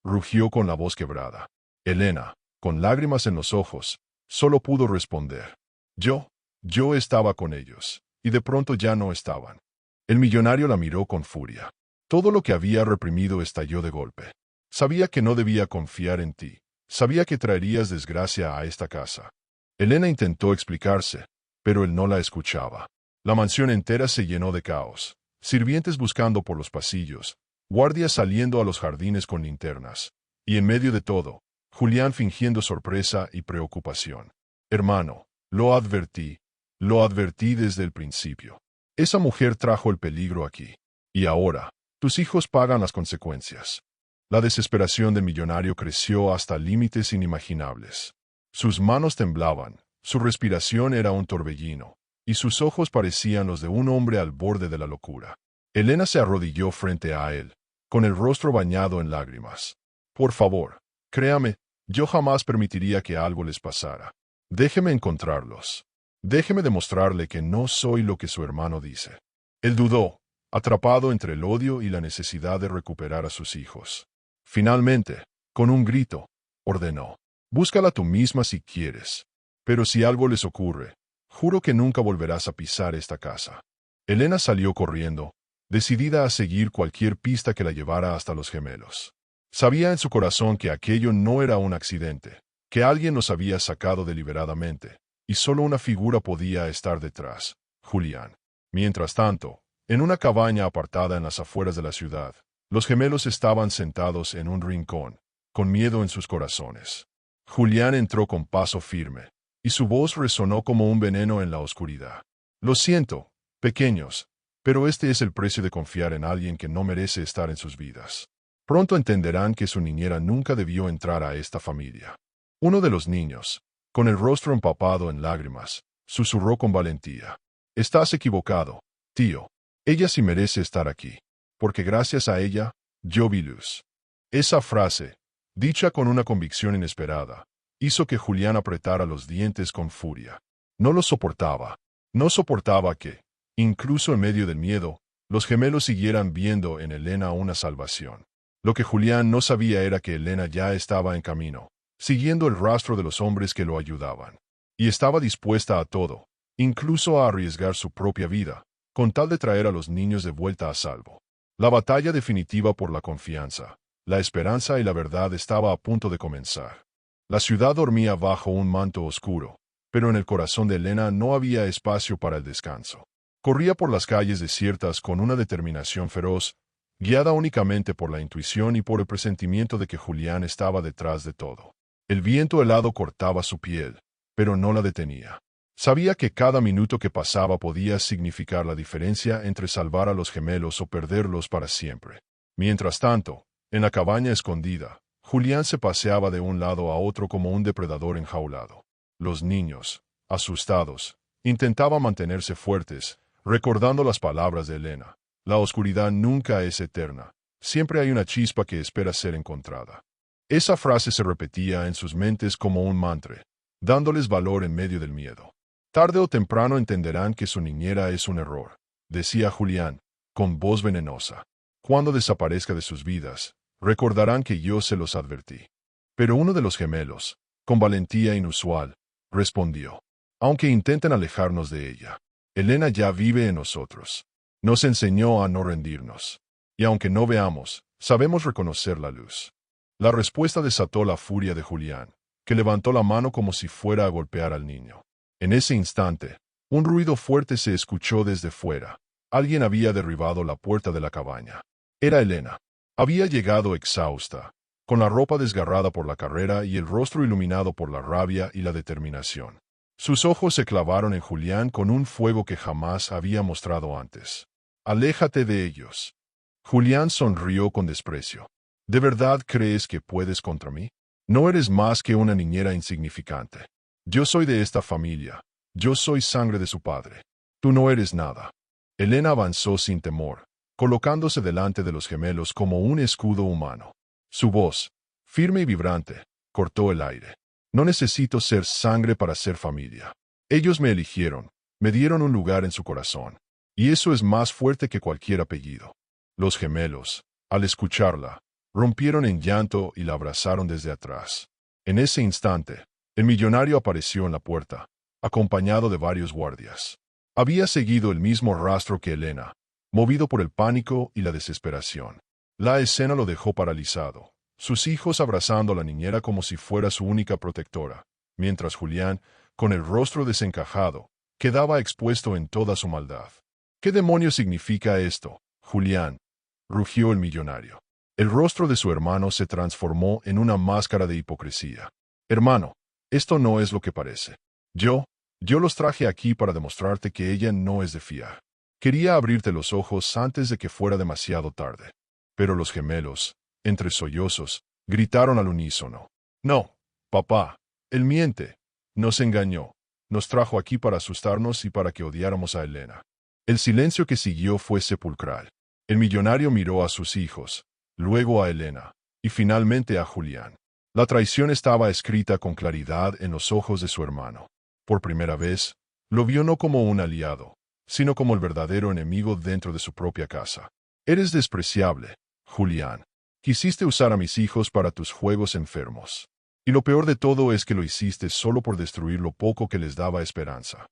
rugió con la voz quebrada. Elena, con lágrimas en los ojos, solo pudo responder. Yo estaba con ellos, y de pronto ya no estaban. El millonario la miró con furia. Todo lo que había reprimido estalló de golpe. Sabía que no debía confiar en ti. Sabía que traerías desgracia a esta casa. Elena intentó explicarse, pero él no la escuchaba. La mansión entera se llenó de caos. Sirvientes buscando por los pasillos, guardias saliendo a los jardines con linternas, y en medio de todo, Julián fingiendo sorpresa y preocupación. Hermano, lo advertí desde el principio. Esa mujer trajo el peligro aquí. Y ahora, tus hijos pagan las consecuencias. La desesperación del millonario creció hasta límites inimaginables. Sus manos temblaban, su respiración era un torbellino, y sus ojos parecían los de un hombre al borde de la locura. Elena se arrodilló frente a él, con el rostro bañado en lágrimas. Por favor, créame, yo jamás permitiría que algo les pasara. Déjeme encontrarlos. Déjeme demostrarle que no soy lo que su hermano dice. Él dudó, atrapado entre el odio y la necesidad de recuperar a sus hijos. Finalmente, con un grito, ordenó: búscala tú misma si quieres. Pero si algo les ocurre, juro que nunca volverás a pisar esta casa. Elena salió corriendo, decidida a seguir cualquier pista que la llevara hasta los gemelos. Sabía en su corazón que aquello no era un accidente, que alguien los había sacado deliberadamente, y solo una figura podía estar detrás: Julián. Mientras tanto, en una cabaña apartada en las afueras de la ciudad, los gemelos estaban sentados en un rincón, con miedo en sus corazones. Julián entró con paso firme, y su voz resonó como un veneno en la oscuridad. Lo siento, pequeños, pero este es el precio de confiar en alguien que no merece estar en sus vidas. Pronto entenderán que su niñera nunca debió entrar a esta familia. Uno de los niños, con el rostro empapado en lágrimas, susurró con valentía: estás equivocado, tío. Ella sí merece estar aquí, porque gracias a ella, yo vi luz. Esa frase, dicha con una convicción inesperada, hizo que Julián apretara los dientes con furia. No lo soportaba. No soportaba que, incluso en medio del miedo, los gemelos siguieran viendo en Elena una salvación. Lo que Julián no sabía era que Elena ya estaba en camino, siguiendo el rastro de los hombres que lo ayudaban. Y estaba dispuesta a todo, incluso a arriesgar su propia vida, con tal de traer a los niños de vuelta a salvo. La batalla definitiva por la confianza, la esperanza y la verdad estaba a punto de comenzar. La ciudad dormía bajo un manto oscuro, pero en el corazón de Elena no había espacio para el descanso. Corría por las calles desiertas con una determinación feroz, guiada únicamente por la intuición y por el presentimiento de que Julián estaba detrás de todo. El viento helado cortaba su piel, pero no la detenía. Sabía que cada minuto que pasaba podía significar la diferencia entre salvar a los gemelos o perderlos para siempre. Mientras tanto, en la cabaña escondida, Julián se paseaba de un lado a otro como un depredador enjaulado. Los niños, asustados, intentaban mantenerse fuertes, recordando las palabras de Elena: la oscuridad nunca es eterna, siempre hay una chispa que espera ser encontrada. Esa frase se repetía en sus mentes como un mantra, dándoles valor en medio del miedo. Tarde o temprano entenderán que su niñera es un error, decía Julián, con voz venenosa. Cuando desaparezca de sus vidas, recordarán que yo se los advertí. Pero uno de los gemelos, con valentía inusual, respondió: aunque intenten alejarnos de ella, Elena ya vive en nosotros. Nos enseñó a no rendirnos. Y aunque no veamos, sabemos reconocer la luz. La respuesta desató la furia de Julián, que levantó la mano como si fuera a golpear al niño. En ese instante, un ruido fuerte se escuchó desde fuera. Alguien había derribado la puerta de la cabaña. Era Elena. Había llegado exhausta, con la ropa desgarrada por la carrera y el rostro iluminado por la rabia y la determinación. Sus ojos se clavaron en Julián con un fuego que jamás había mostrado antes. «Aléjate de ellos». Julián sonrió con desprecio. ¿De verdad crees que puedes contra mí? No eres más que una niñera insignificante. Yo soy de esta familia. Yo soy sangre de su padre. Tú no eres nada. Elena avanzó sin temor, colocándose delante de los gemelos como un escudo humano. Su voz, firme y vibrante, cortó el aire. No necesito ser sangre para ser familia. Ellos me eligieron, me dieron un lugar en su corazón. Y eso es más fuerte que cualquier apellido. Los gemelos, al escucharla, rompieron en llanto y la abrazaron desde atrás. En ese instante, el millonario apareció en la puerta, acompañado de varios guardias. Había seguido el mismo rastro que Elena, movido por el pánico y la desesperación. La escena lo dejó paralizado, sus hijos abrazando a la niñera como si fuera su única protectora, mientras Julián, con el rostro desencajado, quedaba expuesto en toda su maldad. ¿Qué demonios significa esto, Julián?, rugió el millonario. El rostro de su hermano se transformó en una máscara de hipocresía. Hermano, esto no es lo que parece. Yo los traje aquí para demostrarte que ella no es de fiar. Quería abrirte los ojos antes de que fuera demasiado tarde. Pero los gemelos, entre sollozos, gritaron al unísono. No, papá, él miente. Nos engañó. Nos trajo aquí para asustarnos y para que odiáramos a Elena. El silencio que siguió fue sepulcral. El millonario miró a sus hijos, luego a Elena, y finalmente a Julián. La traición estaba escrita con claridad en los ojos de su hermano. Por primera vez, lo vio no como un aliado, sino como el verdadero enemigo dentro de su propia casa. Eres despreciable, Julián. Quisiste usar a mis hijos para tus juegos enfermos. Y lo peor de todo es que lo hiciste solo por destruir lo poco que les daba esperanza.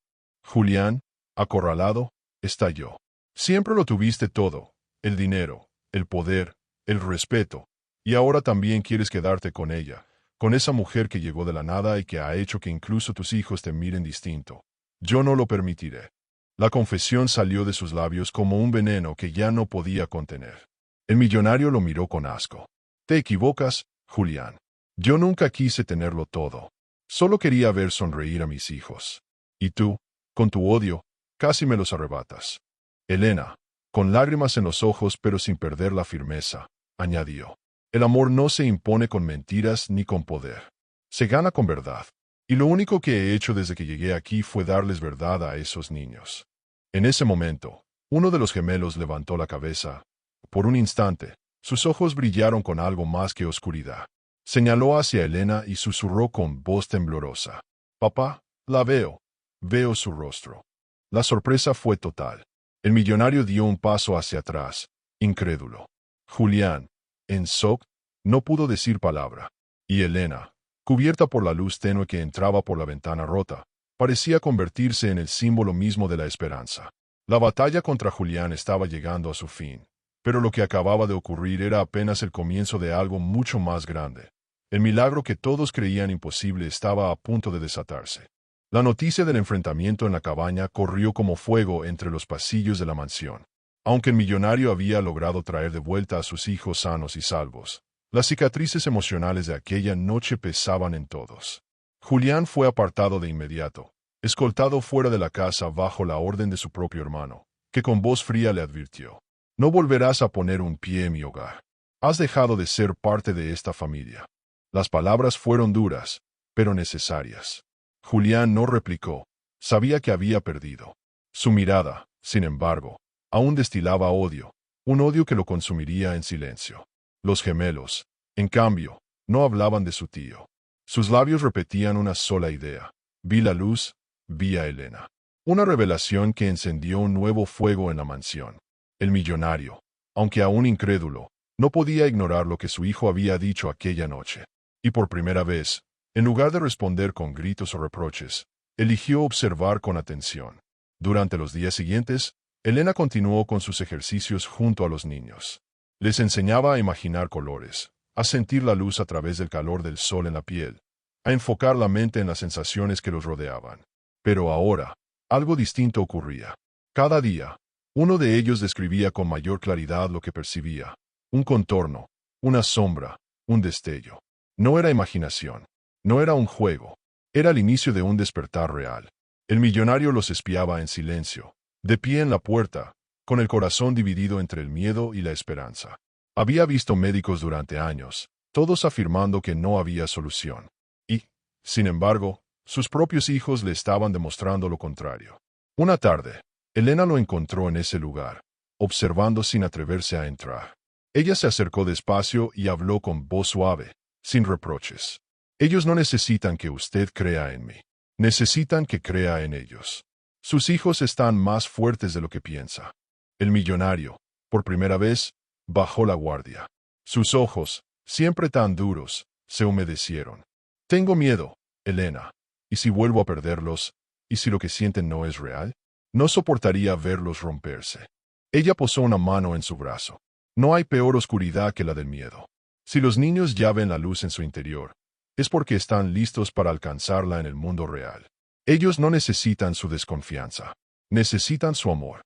Julián, acorralado, estalló. Siempre lo tuviste todo, el dinero, el poder, el respeto, y ahora también quieres quedarte con ella, con esa mujer que llegó de la nada y que ha hecho que incluso tus hijos te miren distinto. Yo no lo permitiré. La confesión salió de sus labios como un veneno que ya no podía contener. El millonario lo miró con asco. Te equivocas, Julián. Yo nunca quise tenerlo todo. Solo quería ver sonreír a mis hijos. Y tú, con tu odio, casi me los arrebatas. Elena, con lágrimas en los ojos pero sin perder la firmeza, añadió. El amor no se impone con mentiras ni con poder. Se gana con verdad. Y lo único que he hecho desde que llegué aquí fue darles verdad a esos niños. En ese momento, uno de los gemelos levantó la cabeza. Por un instante, sus ojos brillaron con algo más que oscuridad. Señaló hacia Elena y susurró con voz temblorosa. Papá, la veo. Veo su rostro. La sorpresa fue total. El millonario dio un paso hacia atrás, incrédulo. Julián, en shock, no pudo decir palabra. Y Elena, cubierta por la luz tenue que entraba por la ventana rota, parecía convertirse en el símbolo mismo de la esperanza. La batalla contra Julián estaba llegando a su fin, pero lo que acababa de ocurrir era apenas el comienzo de algo mucho más grande. El milagro que todos creían imposible estaba a punto de desatarse. La noticia del enfrentamiento en la cabaña corrió como fuego entre los pasillos de la mansión. Aunque el millonario había logrado traer de vuelta a sus hijos sanos y salvos, las cicatrices emocionales de aquella noche pesaban en todos. Julián fue apartado de inmediato, escoltado fuera de la casa bajo la orden de su propio hermano, que con voz fría le advirtió. No volverás a poner un pie en mi hogar. Has dejado de ser parte de esta familia. Las palabras fueron duras, pero necesarias. Julián no replicó. Sabía que había perdido. Su mirada, sin embargo, aún destilaba odio, un odio que lo consumiría en silencio. Los gemelos, en cambio, no hablaban de su tío. Sus labios repetían una sola idea. Vi la luz, vi a Elena. Una revelación que encendió un nuevo fuego en la mansión. El millonario, aunque aún incrédulo, no podía ignorar lo que su hijo había dicho aquella noche. Y por primera vez, en lugar de responder con gritos o reproches, eligió observar con atención. Durante los días siguientes, Elena continuó con sus ejercicios junto a los niños. Les enseñaba a imaginar colores, a sentir la luz a través del calor del sol en la piel, a enfocar la mente en las sensaciones que los rodeaban. Pero ahora, algo distinto ocurría. Cada día, uno de ellos describía con mayor claridad lo que percibía. Un contorno, una sombra, un destello. No era imaginación, no era un juego, era el inicio de un despertar real. El millonario los espiaba en silencio, de pie en la puerta, con el corazón dividido entre el miedo y la esperanza. Había visto médicos durante años, todos afirmando que no había solución. Y, sin embargo, sus propios hijos le estaban demostrando lo contrario. Una tarde, Elena lo encontró en ese lugar, observando sin atreverse a entrar. Ella se acercó despacio y habló con voz suave, sin reproches. Ellos no necesitan que usted crea en mí. Necesitan que crea en ellos. Sus hijos están más fuertes de lo que piensa. El millonario, por primera vez, bajó la guardia. Sus ojos, siempre tan duros, se humedecieron. Tengo miedo, Elena. ¿Y si vuelvo a perderlos? ¿Y si lo que sienten no es real? No soportaría verlos romperse. Ella posó una mano en su brazo. No hay peor oscuridad que la del miedo. Si los niños ya ven la luz en su interior, es porque están listos para alcanzarla en el mundo real. Ellos no necesitan su desconfianza. Necesitan su amor.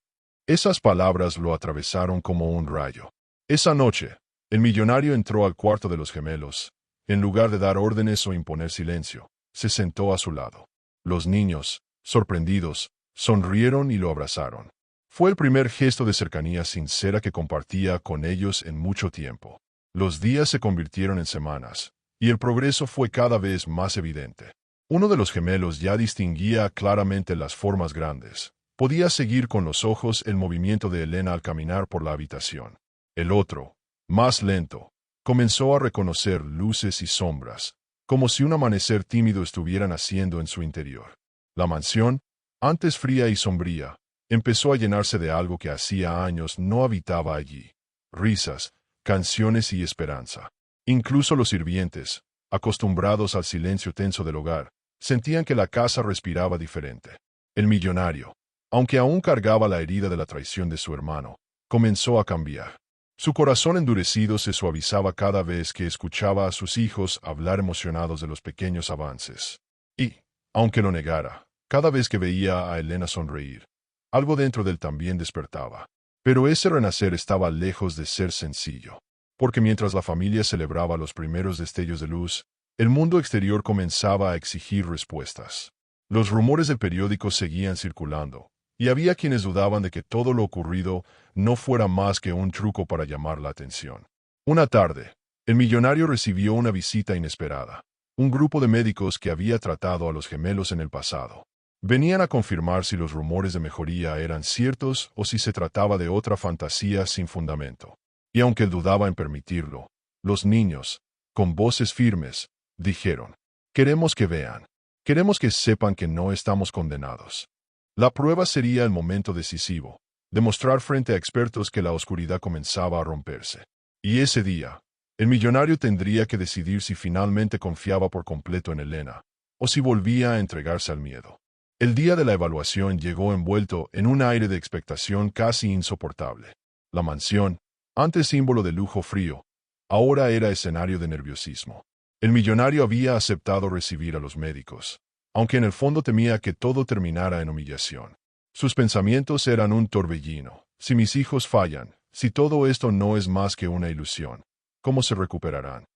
Esas palabras lo atravesaron como un rayo. Esa noche, el millonario entró al cuarto de los gemelos. En lugar de dar órdenes o imponer silencio, se sentó a su lado. Los niños, sorprendidos, sonrieron y lo abrazaron. Fue el primer gesto de cercanía sincera que compartía con ellos en mucho tiempo. Los días se convirtieron en semanas, y el progreso fue cada vez más evidente. Uno de los gemelos ya distinguía claramente las formas grandes. Podía seguir con los ojos el movimiento de Elena al caminar por la habitación. El otro, más lento, comenzó a reconocer luces y sombras, como si un amanecer tímido estuviera naciendo en su interior. La mansión, antes fría y sombría, empezó a llenarse de algo que hacía años no habitaba allí. Risas, canciones y esperanza. Incluso los sirvientes, acostumbrados al silencio tenso del hogar, sentían que la casa respiraba diferente. El millonario, aunque aún cargaba la herida de la traición de su hermano, comenzó a cambiar. Su corazón endurecido se suavizaba cada vez que escuchaba a sus hijos hablar emocionados de los pequeños avances. Y, aunque lo negara, cada vez que veía a Elena sonreír, algo dentro de él también despertaba. Pero ese renacer estaba lejos de ser sencillo, porque mientras la familia celebraba los primeros destellos de luz, el mundo exterior comenzaba a exigir respuestas. Los rumores del periódico seguían circulando, y había quienes dudaban de que todo lo ocurrido no fuera más que un truco para llamar la atención. Una tarde, el millonario recibió una visita inesperada. Un grupo de médicos que había tratado a los gemelos en el pasado. Venían a confirmar si los rumores de mejoría eran ciertos o si se trataba de otra fantasía sin fundamento. Y aunque él dudaba en permitirlo, los niños, con voces firmes, dijeron: «Queremos que vean. Queremos que sepan que no estamos condenados». La prueba sería el momento decisivo, demostrar frente a expertos que la oscuridad comenzaba a romperse. Y ese día, el millonario tendría que decidir si finalmente confiaba por completo en Elena, o si volvía a entregarse al miedo. El día de la evaluación llegó envuelto en un aire de expectación casi insoportable. La mansión, antes símbolo de lujo frío, ahora era escenario de nerviosismo. El millonario había aceptado recibir a los médicos, aunque en el fondo temía que todo terminara en humillación. Sus pensamientos eran un torbellino. Si mis hijos fallan, si todo esto no es más que una ilusión, ¿cómo se recuperarán?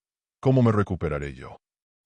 ¿Cómo me recuperaré yo?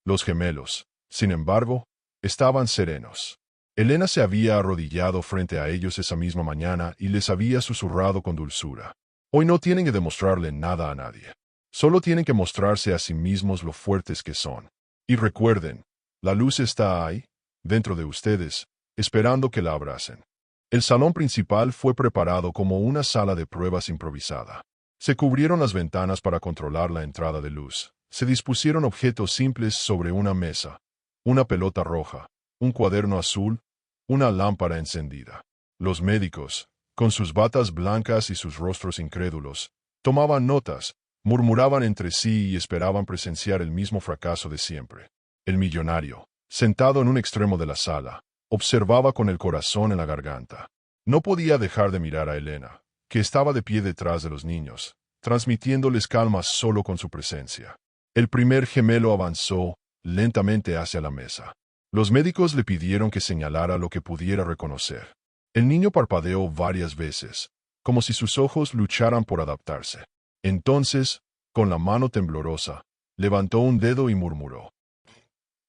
Los gemelos, sin embargo, estaban serenos. Elena se había arrodillado frente a ellos esa misma mañana y les había susurrado con dulzura: «Hoy no tienen que demostrarle nada a nadie. Solo tienen que mostrarse a sí mismos lo fuertes que son. Y recuerden, la luz está ahí, dentro de ustedes, esperando que la abracen». El salón principal fue preparado como una sala de pruebas improvisada. Se cubrieron las ventanas para controlar la entrada de luz. Se dispusieron objetos simples sobre una mesa: una pelota roja, un cuaderno azul, una lámpara encendida. Los médicos, con sus batas blancas y sus rostros incrédulos, tomaban notas, murmuraban entre sí y esperaban presenciar el mismo fracaso de siempre. El millonario, sentado en un extremo de la sala, observaba con el corazón en la garganta. No podía dejar de mirar a Elena, que estaba de pie detrás de los niños, transmitiéndoles calma solo con su presencia. El primer gemelo avanzó lentamente hacia la mesa. Los médicos le pidieron que señalara lo que pudiera reconocer. El niño parpadeó varias veces, como si sus ojos lucharan por adaptarse. Entonces, con la mano temblorosa, levantó un dedo y murmuró.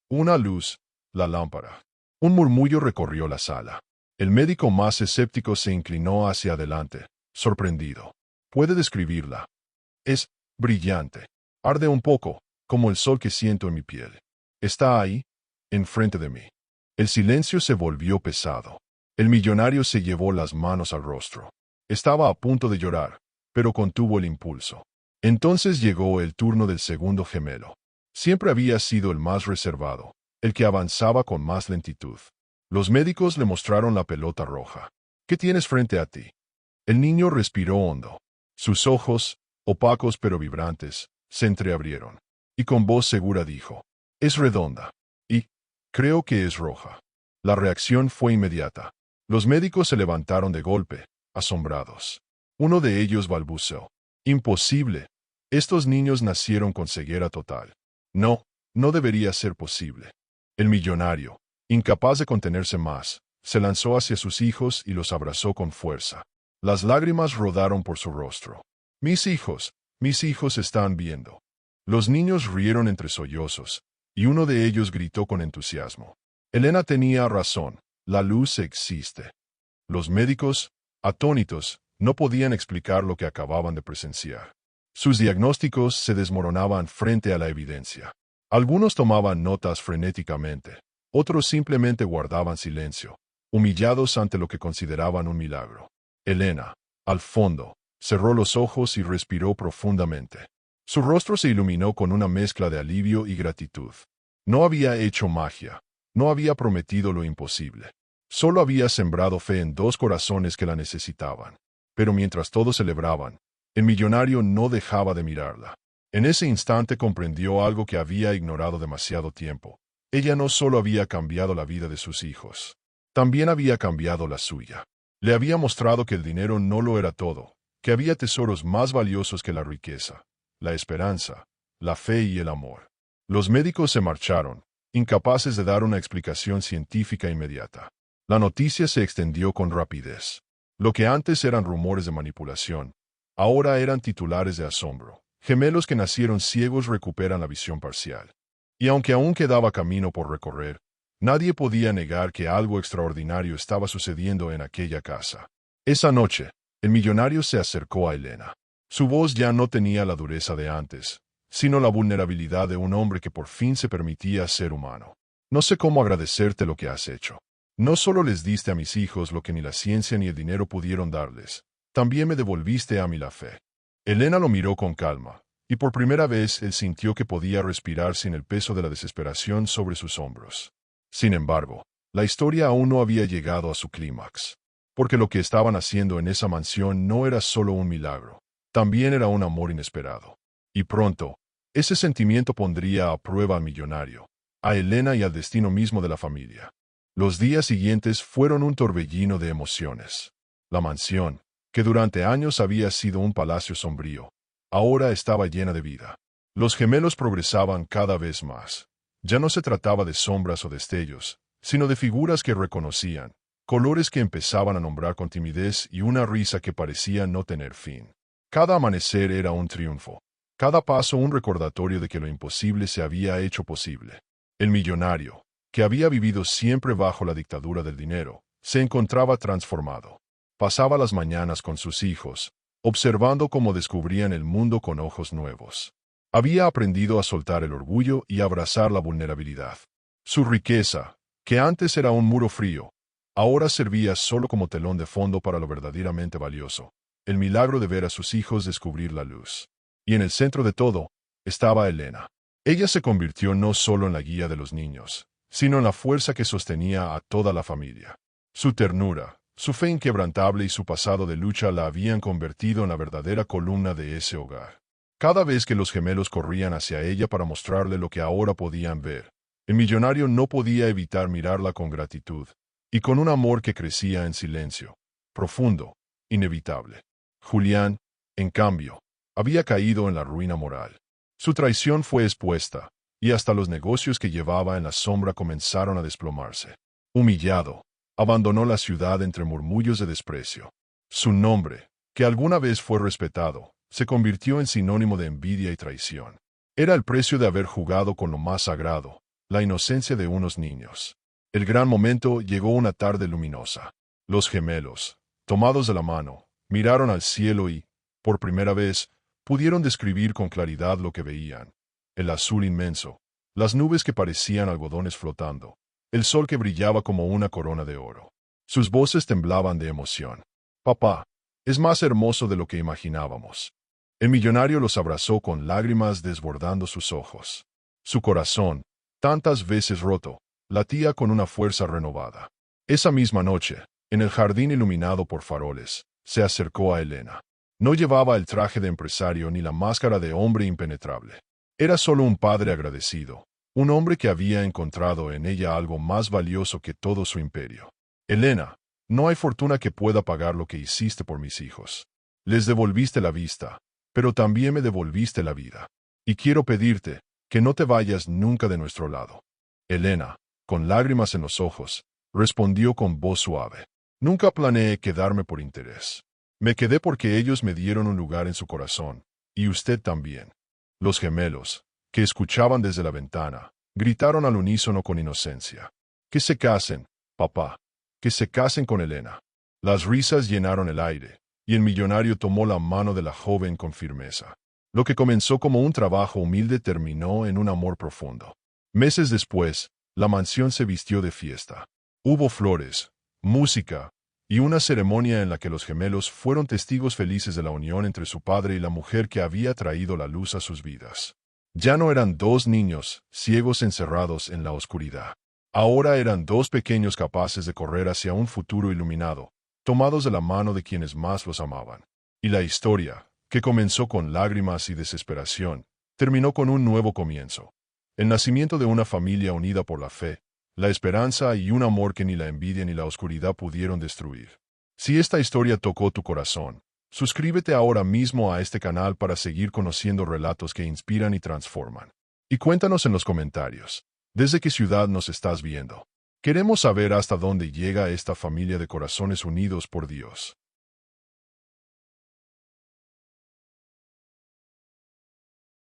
Una luz, la lámpara. Un murmullo recorrió la sala. El médico más escéptico se inclinó hacia adelante, sorprendido. ¿Puede describirla? Es brillante. Arde un poco, como el sol que siento en mi piel. Está ahí, enfrente de mí. El silencio se volvió pesado. El millonario se llevó las manos al rostro. Estaba a punto de llorar, pero contuvo el impulso. Entonces llegó el turno del segundo gemelo. Siempre había sido el más reservado, el que avanzaba con más lentitud. Los médicos le mostraron la pelota roja. ¿Qué tienes frente a ti? El niño respiró hondo. Sus ojos, opacos pero vibrantes, se entreabrieron. Y con voz segura dijo, es redonda. Y, creo que es roja. La reacción fue inmediata. Los médicos se levantaron de golpe, asombrados. Uno de ellos balbuceó. Imposible. Estos niños nacieron con ceguera total. No, no debería ser posible. El millonario, incapaz de contenerse más, se lanzó hacia sus hijos y los abrazó con fuerza. Las lágrimas rodaron por su rostro. Mis hijos están viendo. Los niños rieron entre sollozos, y uno de ellos gritó con entusiasmo. Elena tenía razón, la luz existe. Los médicos, atónitos, no podían explicar lo que acababan de presenciar. Sus diagnósticos se desmoronaban frente a la evidencia. Algunos tomaban notas frenéticamente, otros simplemente guardaban silencio, humillados ante lo que consideraban un milagro. Elena, al fondo, cerró los ojos y respiró profundamente. Su rostro se iluminó con una mezcla de alivio y gratitud. No había hecho magia, no había prometido lo imposible. Solo había sembrado fe en dos corazones que la necesitaban. Pero mientras todos celebraban, el millonario no dejaba de mirarla. En ese instante comprendió algo que había ignorado demasiado tiempo. Ella no solo había cambiado la vida de sus hijos, también había cambiado la suya. Le había mostrado que el dinero no lo era todo, que había tesoros más valiosos que la riqueza, la esperanza, la fe y el amor. Los médicos se marcharon, incapaces de dar una explicación científica inmediata. La noticia se extendió con rapidez. Lo que antes eran rumores de manipulación, ahora eran titulares de asombro. Gemelos que nacieron ciegos recuperan la visión parcial. Y aunque aún quedaba camino por recorrer, nadie podía negar que algo extraordinario estaba sucediendo en aquella casa. Esa noche, el millonario se acercó a Elena. Su voz ya no tenía la dureza de antes, sino la vulnerabilidad de un hombre que por fin se permitía ser humano. No sé cómo agradecerte lo que has hecho. No solo les diste a mis hijos lo que ni la ciencia ni el dinero pudieron darles, también me devolviste a mí la fe. Elena lo miró con calma, y por primera vez él sintió que podía respirar sin el peso de la desesperación sobre sus hombros. Sin embargo, la historia aún no había llegado a su clímax, porque lo que estaban haciendo en esa mansión no era solo un milagro, también era un amor inesperado. Y pronto, ese sentimiento pondría a prueba al millonario, a Elena y al destino mismo de la familia. Los días siguientes fueron un torbellino de emociones. La mansión, que durante años había sido un palacio sombrío, ahora estaba llena de vida. Los gemelos progresaban cada vez más. Ya no se trataba de sombras o destellos, sino de figuras que reconocían, colores que empezaban a nombrar con timidez y una risa que parecía no tener fin. Cada amanecer era un triunfo, cada paso un recordatorio de que lo imposible se había hecho posible. El millonario, que había vivido siempre bajo la dictadura del dinero, se encontraba transformado. Pasaba las mañanas con sus hijos, observando cómo descubrían el mundo con ojos nuevos. Había aprendido a soltar el orgullo y abrazar la vulnerabilidad. Su riqueza, que antes era un muro frío, ahora servía solo como telón de fondo para lo verdaderamente valioso, el milagro de ver a sus hijos descubrir la luz. Y en el centro de todo, estaba Elena. Ella se convirtió no solo en la guía de los niños, sino en la fuerza que sostenía a toda la familia. Su ternura, su fe inquebrantable y su pasado de lucha la habían convertido en la verdadera columna de ese hogar. Cada vez que los gemelos corrían hacia ella para mostrarle lo que ahora podían ver, el millonario no podía evitar mirarla con gratitud, y con un amor que crecía en silencio, profundo, inevitable. Julián, en cambio, había caído en la ruina moral. Su traición fue expuesta, y hasta los negocios que llevaba en la sombra comenzaron a desplomarse. Humillado, abandonó la ciudad entre murmullos de desprecio. Su nombre, que alguna vez fue respetado, se convirtió en sinónimo de envidia y traición. Era el precio de haber jugado con lo más sagrado, la inocencia de unos niños. El gran momento llegó una tarde luminosa. Los gemelos, tomados de la mano, miraron al cielo y, por primera vez, pudieron describir con claridad lo que veían. El azul inmenso, las nubes que parecían algodones flotando, el sol que brillaba como una corona de oro. Sus voces temblaban de emoción. Papá, es más hermoso de lo que imaginábamos. El millonario los abrazó con lágrimas desbordando sus ojos. Su corazón, tantas veces roto, latía con una fuerza renovada. Esa misma noche, en el jardín iluminado por faroles, se acercó a Elena. No llevaba el traje de empresario ni la máscara de hombre impenetrable. Era solo un padre agradecido, un hombre que había encontrado en ella algo más valioso que todo su imperio. Elena, no hay fortuna que pueda pagar lo que hiciste por mis hijos. Les devolviste la vista, pero también me devolviste la vida. Y quiero pedirte que no te vayas nunca de nuestro lado. Elena, con lágrimas en los ojos, respondió con voz suave. Nunca planeé quedarme por interés. Me quedé porque ellos me dieron un lugar en su corazón, y usted también. Los gemelos, que escuchaban desde la ventana, gritaron al unísono con inocencia. Que se casen, papá, que se casen con Elena. Las risas llenaron el aire, y el millonario tomó la mano de la joven con firmeza. Lo que comenzó como un trabajo humilde terminó en un amor profundo. Meses después, la mansión se vistió de fiesta. Hubo flores, música, y una ceremonia en la que los gemelos fueron testigos felices de la unión entre su padre y la mujer que había traído la luz a sus vidas. Ya no eran dos niños, ciegos encerrados en la oscuridad. Ahora eran dos pequeños capaces de correr hacia un futuro iluminado, tomados de la mano de quienes más los amaban. Y la historia, que comenzó con lágrimas y desesperación, terminó con un nuevo comienzo. El nacimiento de una familia unida por la fe, la esperanza y un amor que ni la envidia ni la oscuridad pudieron destruir. Si esta historia tocó tu corazón, suscríbete ahora mismo a este canal para seguir conociendo relatos que inspiran y transforman. Y cuéntanos en los comentarios, ¿desde qué ciudad nos estás viendo? Queremos saber hasta dónde llega esta familia de corazones unidos por Dios.